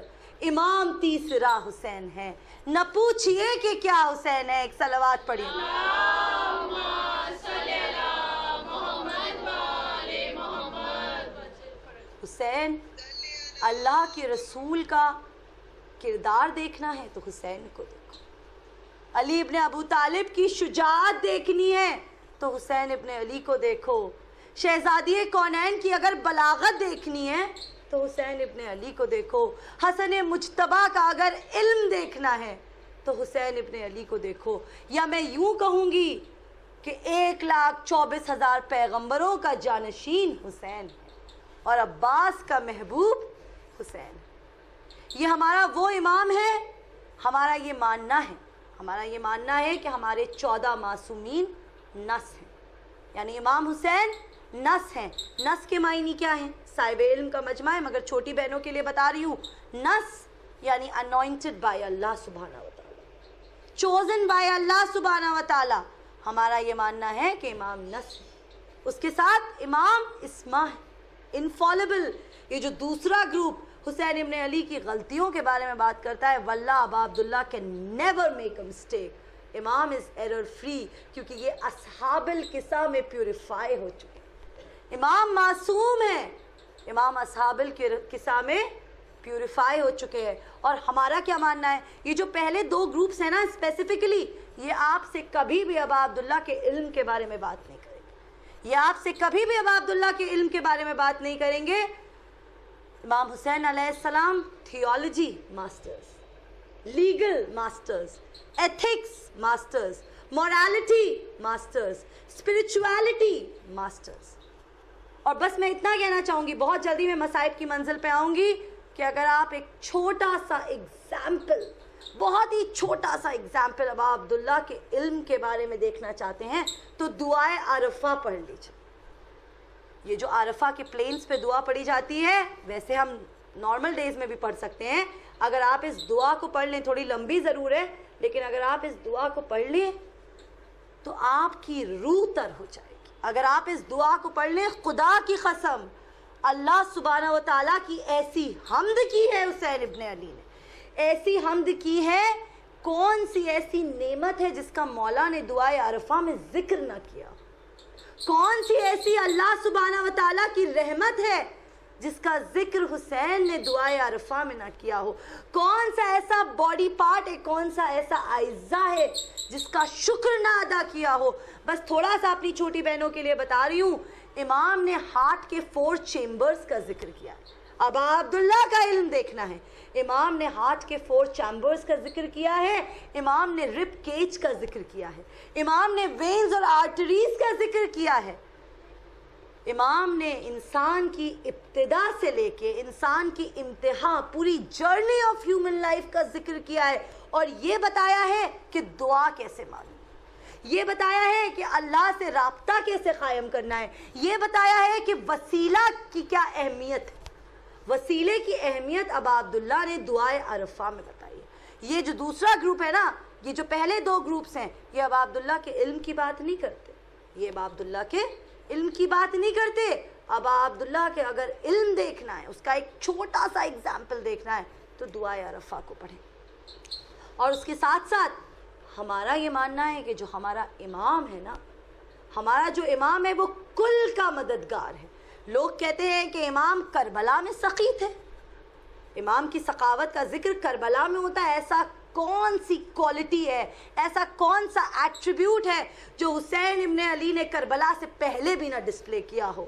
امام تیسرا حسین ہے. نہ پوچھئے کہ کیا حسین ہے. ایک صلوات پڑھیے. حسین اللہ کے رسول کا کردار دیکھنا ہے تو حسین کو دیکھو. علی ابن ابو طالب کی شجاعت دیکھنی ہے تو حسین ابن علی کو دیکھو. شہزادی کونین کی اگر بلاغت دیکھنی ہے تو حسین ابن علی کو دیکھو. حسن مجتبیٰ کا اگر علم دیکھنا ہے تو حسین ابن علی کو دیکھو. یا میں یوں کہوں گی کہ 1,24,000 پیغمبروں کا جانشین حسین ہے اور عباس کا محبوب حسین. یہ ہمارا وہ امام ہے. ہمارا یہ ماننا ہے کہ ہمارے 14 معصومین نس ہیں، یعنی امام حسین نس ہیں. نس کے معنی کیا ہیں؟ صاحب علم کا مجمع ہے، مگر چھوٹی بہنوں کے لیے بتا رہی ہوں. نس یعنی anointed by اللہ سبحانہ وتعالی، chosen by اللہ سبحانہ وتعالی. ہمارا یہ ماننا ہے کہ امام نس ہے. اس کے ساتھ امام اسما ہے، infallible. یہ جو دوسرا گروپ حسین ابن علی کی غلطیوں کے بارے میں بات کرتا ہے، واللہ ابا عبداللہ can never make a mistake. امام is error free کیونکہ یہ اصحاب القصہ میں پیوریفائی ہو چکے. امام معصوم ہیں، امام اصحاب الکسا میں پیوریفائی ہو چکے ہیں. اور ہمارا کیا ماننا ہے، یہ جو پہلے دو گروپس ہیں نا اسپیسیفکلی، یہ آپ سے کبھی بھی ابا عبداللہ کے علم کے بارے میں بات نہیں کریں گے، یہ آپ سے کبھی بھی ابا عبداللہ کے علم کے بارے میں بات نہیں کریں گے. امام حسین علیہ السلام theology masters, legal masters, ethics masters, morality masters, spirituality masters. اور بس میں اتنا کہنا چاہوں گی، بہت جلدی میں مصائب کی منزل پہ آؤں گی، کہ اگر آپ ایک چھوٹا سا ایگزامپل، بہت ہی چھوٹا سا ایگزامپل ابا عبداللہ کے علم کے بارے میں دیکھنا چاہتے ہیں تو دعائے عرفہ پڑھ لیجیے. یہ جو عرفہ کے پلینس پہ دعا پڑھی جاتی ہے، ویسے ہم نارمل ڈیز میں بھی پڑھ سکتے ہیں. اگر آپ اس دعا کو پڑھ لیں، تھوڑی لمبی ضرور ہے، لیکن اگر آپ اس دعا کو پڑھ لیں تو آپ کی روح تر ہو جائے گی. اگر آپ اس دعا کو پڑھ لیں، خدا کی قسم اللہ سبحانہ و تعالیٰ کی ایسی حمد کی ہے حسین ابن علی نے، ایسی حمد کی ہے. کون سی ایسی نعمت ہے جس کا مولا نے دعائے عرفہ میں ذکر نہ کیا؟ کون سی ایسی اللہ سبحانہ و تعالیٰ کی رحمت ہے جس کا ذکر حسین نے دعائے عرفہ میں نہ کیا ہو؟ کون سا ایسا باڈی پارٹ ہے، کون سا ایسا اعضا ہے جس کا شکر نہ ادا کیا ہو؟ بس تھوڑا سا اپنی چھوٹی بہنوں کے لیے بتا رہی ہوں. امام نے ہارٹ کے 4 چیمبرز کا ذکر کیا ہے. ابا عبداللہ کا علم دیکھنا ہے. امام نے ہارٹ کے 4 چیمبرز کا ذکر کیا ہے. امام نے رب کیج کا ذکر کیا ہے. امام نے وینز اور آرٹریز کا ذکر کیا ہے. امام نے انسان کی ابتدا سے لے کے انسان کی انتہا، پوری جرنی آف ہیومن لائف کا ذکر کیا ہے، اور یہ بتایا ہے کہ دعا کیسے مانگی، یہ بتایا ہے کہ اللہ سے رابطہ کیسے قائم کرنا ہے، یہ بتایا ہے کہ وسیلہ کی کیا اہمیت ہے. وسیلے کی اہمیت ابا عبداللہ نے دعائے عرفہ میں بتائی ہے. یہ جو دوسرا گروپ ہے نا، یہ جو پہلے 2 گروپس ہیں، یہ ابا عبداللہ کے علم کی بات نہیں کرتے، یہ ابا عبداللہ کے علم کی بات نہیں کرتے. ابا عبداللہ کے اگر علم دیکھنا ہے، اس کا ایک چھوٹا سا ایگزامپل دیکھنا ہے، تو دعائے عرفہ کو پڑھیں. اور اس کے ساتھ ساتھ ہمارا یہ ماننا ہے کہ جو ہمارا امام ہے نا، ہمارا جو امام ہے وہ کل کا مددگار ہے. لوگ کہتے ہیں کہ امام کربلا میں سخی تھے، امام کی سخاوت کا ذکر کربلا میں ہوتا ہے. ایسا کون سی کوالٹی ہے، ایسا کون سا ایٹریبیوٹ ہے جو حسین ابن علی نے کربلا سے پہلے بھی نہ ڈسپلے کیا ہو؟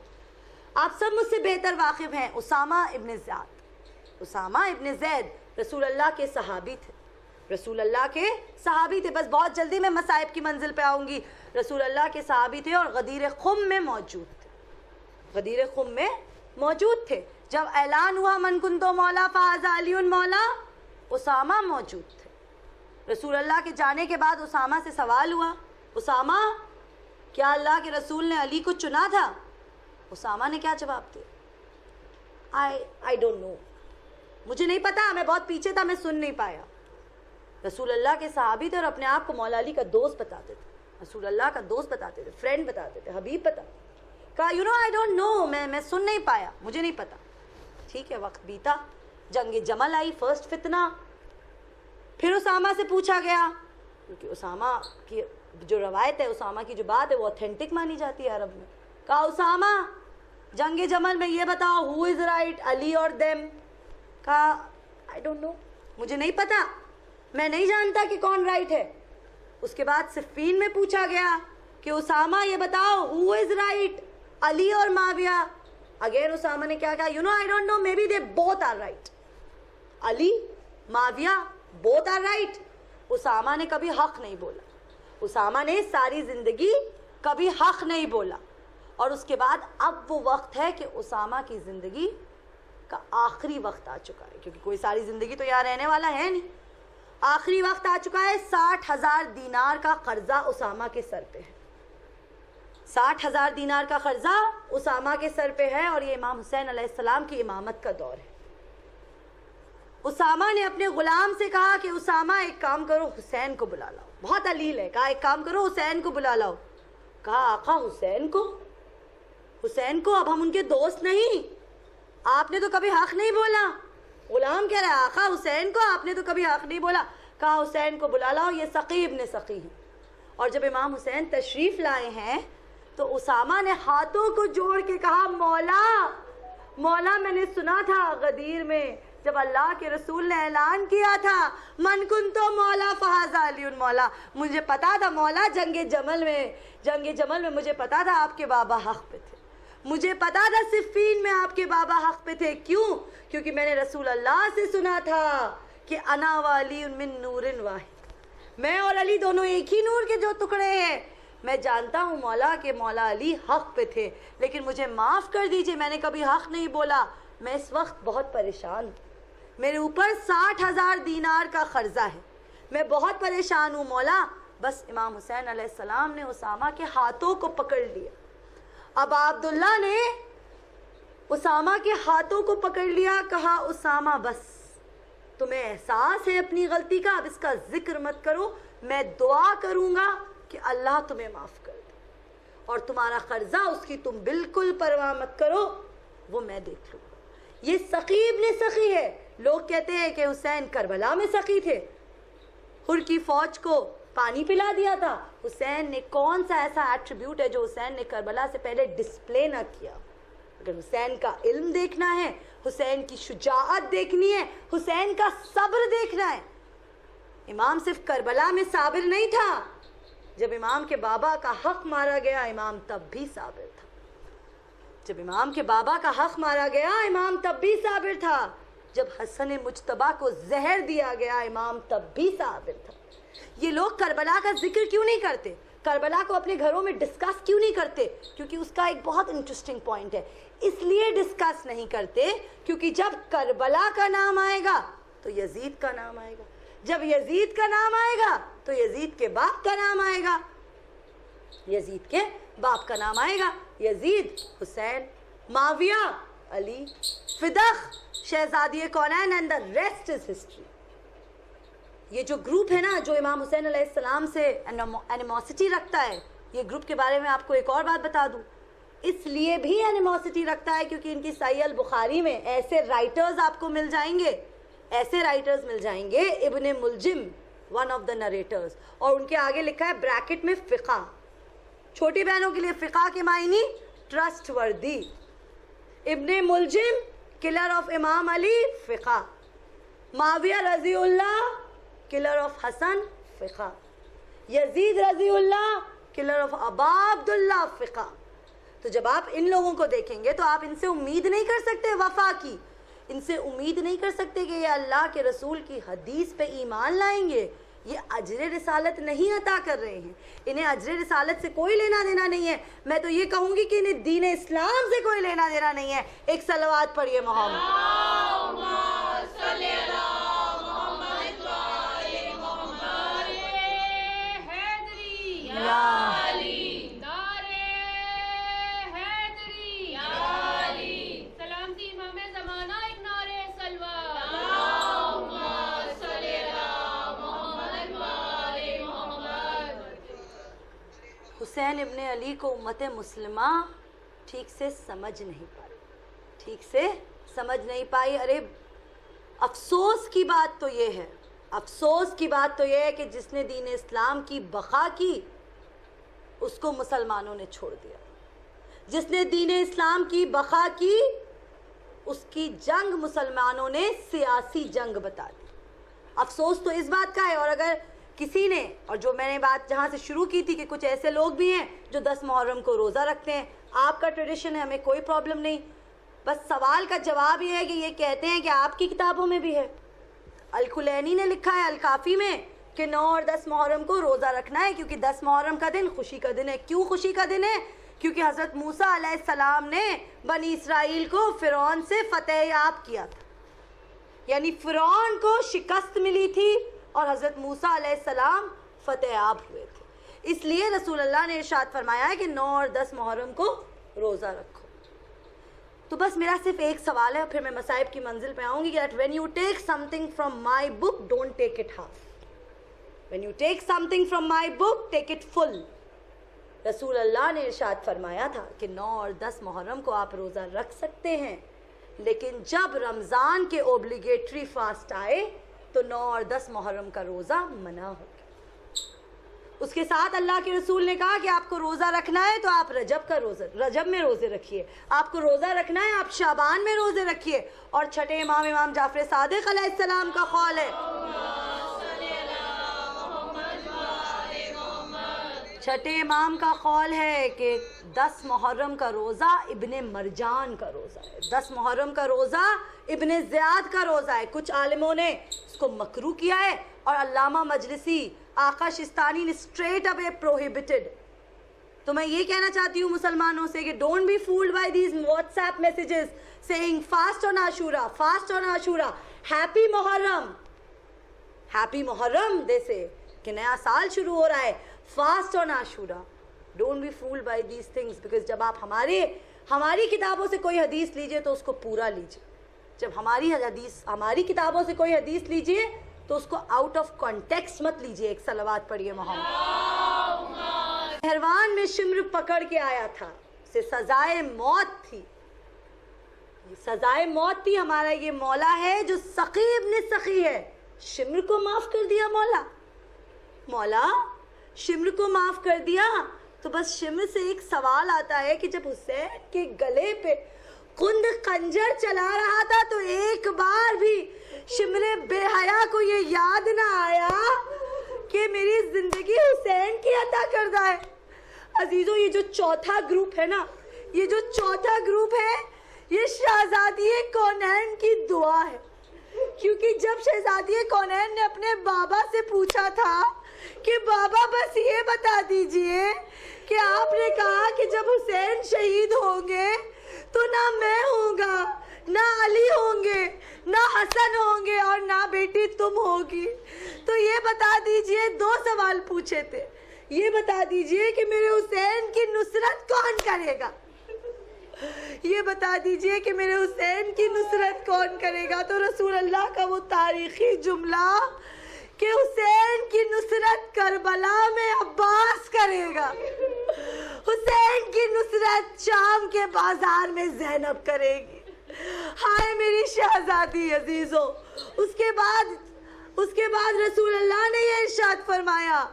آپ سب مجھ سے بہتر واقف ہیں اسامہ ابن زید. اسامہ ابن زید رسول اللہ کے صحابی تھے، رسول اللہ کے صحابی تھے. بس بہت جلدی میں مصائب کی منزل پہ آؤں گی. رسول اللہ کے صحابی تھے اور غدیر خم میں موجود تھے، غدیر خم میں موجود تھے. جب اعلان ہوا من کنتو مولا فہذا علی مولا، اسامہ موجود تھے. رسول اللہ کے جانے کے بعد اسامہ سے سوال ہوا، اسامہ کیا اللہ کے رسول نے علی کو چنا تھا؟ اسامہ نے کیا جواب دیا؟ I don't know، مجھے نہیں پتا، میں بہت پیچھے تھا، میں سن نہیں پایا. رسول اللہ کے صحابی تھے اور اپنے آپ کو مولا علی کا دوست بتاتے تھے، رسول اللہ کا دوست بتاتے تھے، فرینڈ بتاتے تھے، حبیب بتاتے تھے. کہا I don't know، میں سن نہیں پایا، مجھے نہیں پتا. ٹھیک ہے، وقت بیتا، جنگ جمل آئی، فرسٹ فتنہ. پھر اسامہ سے پوچھا گیا، کیونکہ اسامہ کی جو روایت ہے، اسامہ کی جو بات ہے وہ اوتھینٹک مانی جاتی ہے عرب میں. کہا اسامہ جنگ جمل میں یہ بتاؤ who is right، علی اور them؟ کہا I don't know، مجھے نہیں پتا، میں نہیں جانتا کہ کون رائٹ ہے. اس کے بعد صفین میں پوچھا گیا کہ اسامہ یہ بتاؤ who is right، علی اور معاویہ؟ اگین اسامہ نے کیا کہا، I don't know، maybe they both are right. Ali Muawiya both are right. Usama نے کبھی حق نہیں بولا، اسامہ نے ساری زندگی کبھی حق نہیں بولا. اور اس کے بعد اب وہ وقت ہے کہ اسامہ کی زندگی کا آخری وقت آ چکا ہے، کیونکہ کوئی ساری زندگی تو یہاں رہنے والا ہے نہیں. آخری وقت آ چکا ہے. 60,000 دینار کا قرضہ اسامہ کے سر پہ ہے، 60,000 دینار کا قرضہ اسامہ کے سر پہ ہے. اور یہ امام حسین علیہ السلام کی امامت کا دور ہے. اسامہ نے اپنے غلام سے کہا کہ اسامہ ایک کام کرو، حسین کو بلا لاؤ. بہت علیل ہے. کہا ایک کام کرو، حسین کو بلا لاؤ. کہا آقا حسین کو؟ اب ہم ان کے دوست نہیں، آپ نے تو کبھی حق نہیں بولا. غلام کہہ رہا ہے آقا حسین کو، آپ نے تو کبھی حق نہیں بولا. کہا حسین کو بلا لاؤ، یہ سقی ابن سقی ہیں. اور جب امام حسین تشریف لائے ہیں تو اسامہ نے ہاتھوں کو جوڑ کے کہا مولا مولا میں نے سنا تھا غدیر میں جب اللہ کے رسول نے اعلان کیا تھا من کنتو مولا فہذا علی مولا، مجھے پتا تھا مولا جنگ جمل میں مجھے پتا تھا آپ کے بابا حق پہ تھے، مجھے پتا تھا صفین میں آپ کے بابا حق پہ تھے. کیوں؟ کیونکہ میں نے رسول اللہ سے سنا تھا کہ انا والی من نور واحد، میں اور علی دونوں ایک ہی نور کے جو ٹکڑے ہیں. میں جانتا ہوں مولا کہ مولا علی حق پہ تھے، لیکن مجھے معاف کر دیجئے، میں نے کبھی حق نہیں بولا. میں اس وقت بہت پریشان ہوں، میرے اوپر 60,000 دینار کا قرضہ ہے، میں بہت پریشان ہوں مولا. بس امام حسین علیہ السلام نے اسامہ کے ہاتھوں کو پکڑ لیا. اب عبداللہ نے اسامہ کے ہاتھوں کو پکڑ لیا، کہا اسامہ بس تمہیں احساس ہے اپنی غلطی کا، اب اس کا ذکر مت کرو، میں دعا کروں گا کہ اللہ تمہیں معاف کر دے، اور تمہارا قرضہ اس کی تم بالکل پرواہ مت کرو، وہ میں دیکھ لوں گا. یہ سخی ابن سخی ہے. لوگ کہتے ہیں کہ حسین کربلا میں سخی تھے، حر کی فوج کو پانی پلا دیا تھا. حسین نے کون سا ایسا ایٹریبیوٹ ہے جو حسین نے کربلا سے پہلے ڈسپلے نہ کیا؟ اگر حسین کا علم دیکھنا ہے، حسین کی شجاعت دیکھنی ہے، حسین کا صبر دیکھنا ہے. امام صرف کربلا میں صابر نہیں تھا، جب امام کے بابا کا حق مارا گیا امام تب بھی صابر تھا. جب امام کے بابا کا حق مارا گیا امام تب بھی صابر تھا. جب حسن مجتبیٰ کو زہر دیا گیا امام تب بھی صابر تھا. یہ لوگ کربلا کا ذکر کیوں نہیں کرتے؟ کربلا کو اپنے گھروں میں ڈسکس کیوں نہیں کرتے؟ کیونکہ اس کا ایک بہت انٹرسٹنگ پوائنٹ ہے. اس لیے ڈسکس نہیں کرتے کیونکہ جب کربلا کا نام آئے گا تو یزید کا نام آئے گا، جب یزید کا نام آئے گا تو یزید کے باپ کا نام آئے گا، یزید کے باپ کا نام آئے گا. یزید، حسین، معاویہ، علی، فدق، شہزادی کونین and the rest is history. یہ جو گروپ ہے نا جو امام حسین علیہ السلام سے اینیموسٹی رکھتا ہے، یہ گروپ کے بارے میں آپ کو ایک اور بات بتا دوں، اس لیے بھی اینیموسٹی رکھتا ہے کیونکہ ان کی صحیح البخاری میں ایسے رائٹرز آپ کو مل جائیں گے، ایسے رائٹرز مل جائیں گے. ابن ملجم ون آف دا نریٹرز، اور ان کے آگے لکھا ہے بریکٹ میں فقہ. چھوٹی بہنوں کے لیے فقہ کے معنی ٹرسٹ وردی. ابن ملجم کلر آف امام علی فقہ، معاویہ رضی اللہ کلر آف حسن فقہ، یزید رضی اللہ کلر آف ابا عبداللہ فقہ. تو جب آپ ان لوگوں کو دیکھیں گے تو آپ ان سے امید نہیں کر سکتے وفا کی، ان سے امید نہیں کر سکتے کہ یہ اللہ کے رسول کی حدیث پہ ایمان لائیں گے. یہ اجر رسالت نہیں عطا کر رہے ہیں، انہیں اجر رسالت سے کوئی لینا دینا نہیں ہے. میں تو یہ کہوں گی کہ انہیں دین اسلام سے کوئی لینا دینا نہیں ہے. ایک صلوات پڑھیے محمد. حسین ابن علی کو امت مسلمہ ٹھیک سے سمجھ نہیں پائی. ارے افسوس کی بات تو یہ ہے کہ جس نے دین اسلام کی بقا کی اس کو مسلمانوں نے چھوڑ دیا. جس نے دین اسلام کی بقا کی اس کی جنگ مسلمانوں نے سیاسی جنگ بتا دی. افسوس تو اس بات کا ہے. اور اگر کسی نے، اور جو میں نے بات جہاں سے شروع کی تھی کہ کچھ ایسے لوگ بھی ہیں جو 10 محرم کو روزہ رکھتے ہیں، آپ کا ٹریڈیشن ہے، ہمیں کوئی پرابلم نہیں. بس سوال کا جواب یہ ہے کہ یہ کہتے ہیں کہ آپ کی کتابوں میں بھی ہے. الکلینی نے لکھا ہے الکافی میں کہ 9 اور 10 محرم کو روزہ رکھنا ہے کیونکہ 10 محرم کا دن خوشی کا دن ہے. کیوں خوشی کا دن ہے؟ کیونکہ حضرت موسیٰ علیہ السلام نے بنی اسرائیل کو فرعون سے فتح یاب کیا تھا، یعنی فرعون کو شکست ملی تھی اور حضرت موسیٰ علیہ السلام فتح یاب ہوئے تھے. اس لیے رسول اللہ نے ارشاد فرمایا ہے کہ 9 اور 10 محرم کو روزہ رکھو. تو بس میرا صرف ایک سوال ہے اور پھر میں مصائب کی منزل پہ آؤں گی کہ when you take something from my book, don't take it half. When you take something from my book, take it full. رسول اللہ نے ارشاد فرمایا تھا کہ 9 اور 10 محرم کو آپ روزہ رکھ سکتے ہیں، لیکن جب رمضان کے اوبلیگیٹری فاسٹ آئے تو 9 اور 10 محرم کا روزہ منع ہو گیا. اس کے ساتھ اللہ کے رسول نے کہا کہ آپ کو روزہ رکھنا ہے تو آپ رجب میں روزے رکھیے، آپ کو روزہ رکھنا ہے آپ شعبان میں روزے رکھیے. اور چھٹے امام جعفر صادق علیہ السلام کا قول ہے، چھٹے امام کا قول ہے کہ 10 محرم کا روزہ ابن مرجان کا روزہ ہے، 10 محرم کا روزہ ابن زیاد کا روزہ ہے. کچھ عالموں نے اس کو مکروہ کیا ہے اور علامہ مجلسی، آقا شستانی نے اسٹریٹ اوے پروہیبٹڈ. تو میں یہ کہنا چاہتی ہوں مسلمانوں سے کہ don't be fooled by these WhatsApp messages saying fast on Ashura, fast on Ashura, happy Muharram. Happy Muharram دے سے کہ نیا سال شروع ہو رہا ہے، fast on Ashura. Don't be fooled by these things, because جب آپ ہماری کتابوں سے کوئی حدیث لیجئے تو اس کو پورا لیجئے. جب ہماری کتابوں سے کوئی حدیث لیجئے تو اس کو آؤٹ آف کانٹیکسٹ مت لیجئے. ایک صلوات پڑھیے محمد. مہروان میں شمر پکڑ کے آیا تھا، اسے سزائے موت تھی، سزائے موت تھی. ہمارا یہ مولا ہے جو سخی ابن سخی ہے، شمر کو معاف کر دیا. مولا شمر کو معاف کر دیا. تو بس شمر سے ایک سوال آتا ہے کہ جب حسین کے گلے پہ کند خنجر چلا رہا تھا تو ایک بار بھی شمر بے حیا کو یہ یاد نہ آیا کہ میری زندگی حسین کی عطا کردہ ہے. عزیزو یہ جو چوتھا گروپ ہے نا، یہ جو چوتھا گروپ ہے یہ شہزادی کونین کی دعا ہے. کیونکہ جب شہزادی کونین نے اپنے بابا سے پوچھا تھا کہ بابا بس یہ بتا دیجئے کہ آپ نے کہا کہ جب حسین شہید ہوں گے تو نہ میں ہوں گا، نہ علی ہوں گے، نہ حسن ہوں گے اور نہ بیٹی تم ہوگی، تو یہ بتا دیجئے، 2 سوال پوچھے تھے، یہ بتا دیجئے کہ میرے حسین کی نصرت کون کرے گا، یہ بتا دیجئے کہ میرے حسین کی نصرت کون کرے گا. تو رسول اللہ کا وہ تاریخی جملہ کہ حسین کی نصرت کربلا میں عباس کرے گا، حسین کی نصرت شام کے بازار میں زینب کرے گی. ہائے میری شہزادی عزیزو. اس کے بعد رسول اللہ نے یہ ارشاد فرمایا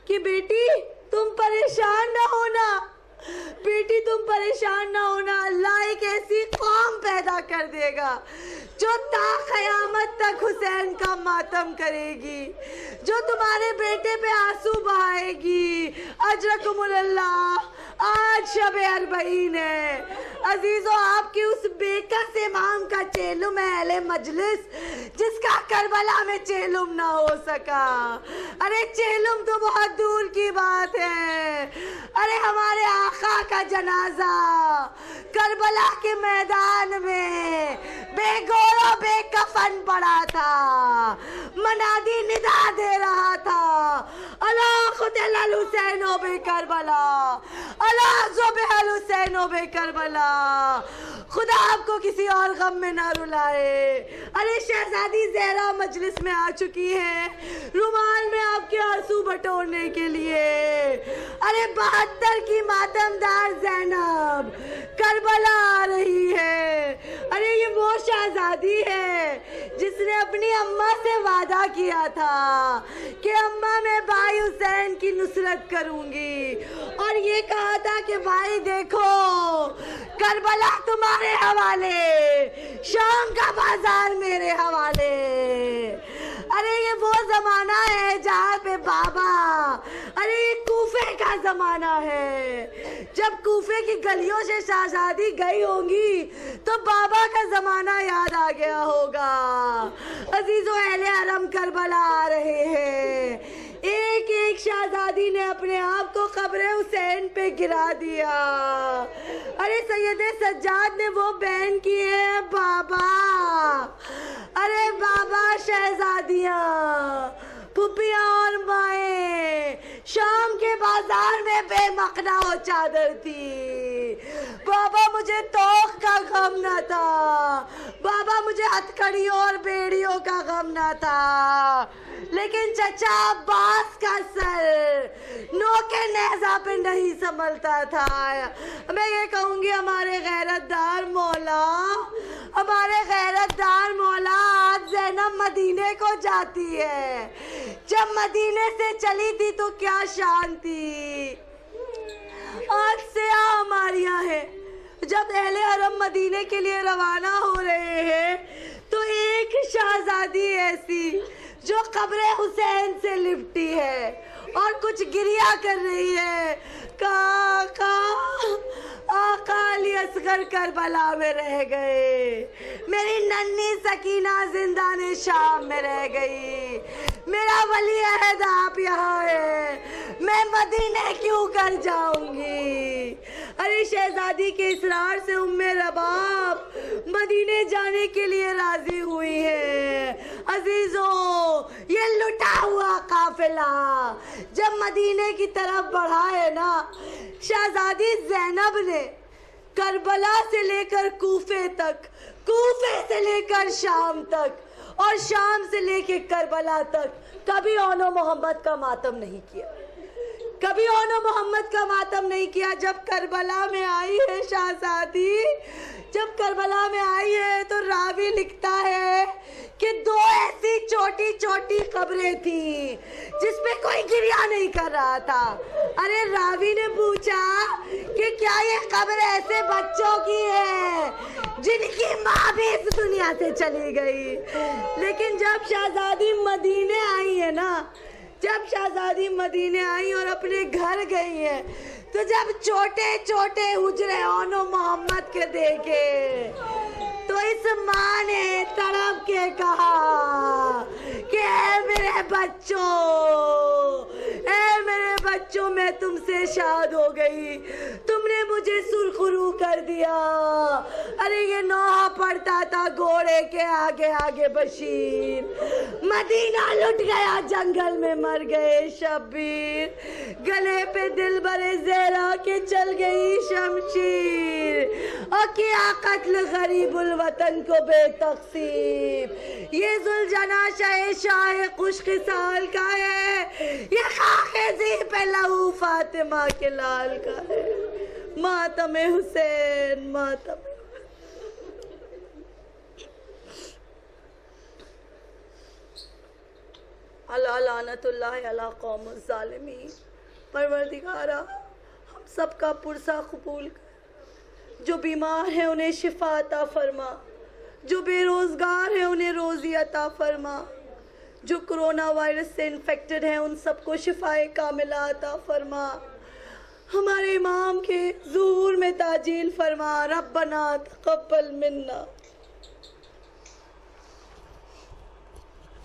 کہ بیٹی تم پریشان نہ ہونا، بیٹی تم پریشان نہ ہونا، اللہ ایک ایسی قوم پیدا کر دے گا جو تا قیامت تک حسین کا ماتم کرے گی، جو تمہارے بیٹے پہ آنسو بہائے گی. اجرکم اللہ. آج شب 40 ہے عزیزو. آپ کی اس بیکس امام کا چیلم ہے اہل مجلس جس کا کربلا میں چیلم نہ ہو سکا. ارے چیلم تو بہت دور کی بات ہے. ارے ہمارے آقا کا جنازہ کربلا کے میدان میں بے گور و بے کفن پڑا تھا، منادی ندا دے رہا تھا، اللہ قتل الحسین بے کربلا، اللہ ذبح الحسین بے کربلا. خدا آپ کو کسی اور غم میں نہ رلائے. ارے شہزادی زہرا مجلس میں آ چکی ہے رومال میں آپ کے آنسو بٹورنے کے لیے. ارے 72 کی ماتمدار زینب کربلا آ رہی ہے. ارے یہ وہ شہزادی ہے جس نے اپنی اماں سے وعدہ کیا تھا کہ اماں میں بھائی حسین کی نصرت کروں گی، اور یہ کہا تھا کہ بھائی دیکھو کربلا تمہارے حوالے، شام کا بازار میرے حوالے. ارے یہ وہ زمانہ ہے جہاں پہ بابا، ارے یہ کوفے کا زمانہ ہے. جب کوفے کی گلیوں سے شہزادی گئی ہوں گی تو بابا کا زمانہ یاد آ گیا ہوگا. عزیزو اہل حرم کربلا آ رہے ہیں. ایک ایک شہزادی نے اپنے آپ کو قبر حسین پہ گرا دیا. ارے سید سجاد نے وہ بہن کی ہے بابا. ارے بابا شہزادیاں، پھپھیاں اور مائیں شام کے بازار میں بے مقنا و چادر تھی. بابا مجھے توخ کا غم نہ تھا، بابا مجھے ہتھکڑیوں اور بیڑیوں کا غم نہ تھا. لیکن چچا عباس کا سر نوکے نیزہ پہ نہیں سنبھلتا تھا. میں یہ کہوں گی ہمارے غیرت دار مولا، ہمارے غیرت دار مولا، آج زینب مدینے کو جاتی ہے. جب مدینے سے چلی تھی تو کیا شان تھی. آج سیاہ ہماریاں ہیں. جب اہل حرم مدینے کے لیے روانہ ہو رہے ہیں تو ایک شہزادی ایسی جو قبر حسین سے لپٹی ہے اور کچھ گریہ کر رہی ہے، آقا علی اصغر کربلا میں رہ گئے، میری ننھی سکینہ زندان شام میں رہ گئی، میرا ولی عہد آپ یہاں ہے، میں مدینے کیوں کر جاؤں گی. ارے شہزادی کے اصرار سے ام رباب مدینے جانے کے لیے راضی ہوئی ہے. عزیزوں، یہ لٹا ہوا قافلہ جب مدینے کی طرف بڑھا ہے نا، شہزادی زینب نے کربلا سے لے کر کوفے تک، کوفے سے لے کر شام تک اور شام سے لے کے کربلا تک کبھی اون و محمد کا ماتم نہیں کیا، کبھی اون و محمد کا ماتم نہیں کیا. جب کربلا میں آئی ہے شہزادی، جب کربلا میں آئی ہے تو راوی لکھتا ہے کہ 2 ایسی چھوٹی چھوٹی قبریں تھیں جس پہ کوئی گریہ نہیں کر رہا تھا. ارے راوی نے پوچھا کہ کیا یہ قبر ایسے بچوں کی ہے جن کی ماں بھی اس دنیا سے چلی گئی. لیکن جب شہزادی مدینے آئی ہے نا، جب شہزادی مدینے آئی اور اپنے گھر گئی ہے تو جب چھوٹے چھوٹے حجرے اون و محمد کے دیکھے تو اس ماں نے تڑپ کے کہا کہ اے میرے بچوں، اے میرے بچوں، میں تم سے شاد ہو گئی، تم نے مجھے سرخرو کر دیا. ارے یہ نوحہ پڑتا تھا گھوڑے کے آگے آگے بشیر، مدینہ لٹ گیا، جنگل میں مر گئے شبیر، گلے پہ دل برے زہرا کے چل گئی شمشیر، اور کیا قتل غریب الوطن کو بے تقسیم. یہ ذوالجنا شاہ خوش خصال کا ہے، یہ خاک زی پہ لہو فاطمہ کے لال کا ہے. ماتم حسین، ماتم اللہ لعنت اللہ علی قوم الظالمین. پروردگارا ہم سب کا پرسہ قبول کر. جو بیمار ہیں انہیں شفا عطا فرما، جو بے روزگار ہیں انہیں روزی عطا فرما، جو کرونا وائرس سے انفیکٹڈ ہیں ان سب کو شفائے کاملہ عطا فرما. ہمارے امام کے ظہور میں تعجیل فرما. ربنا تقبل منا.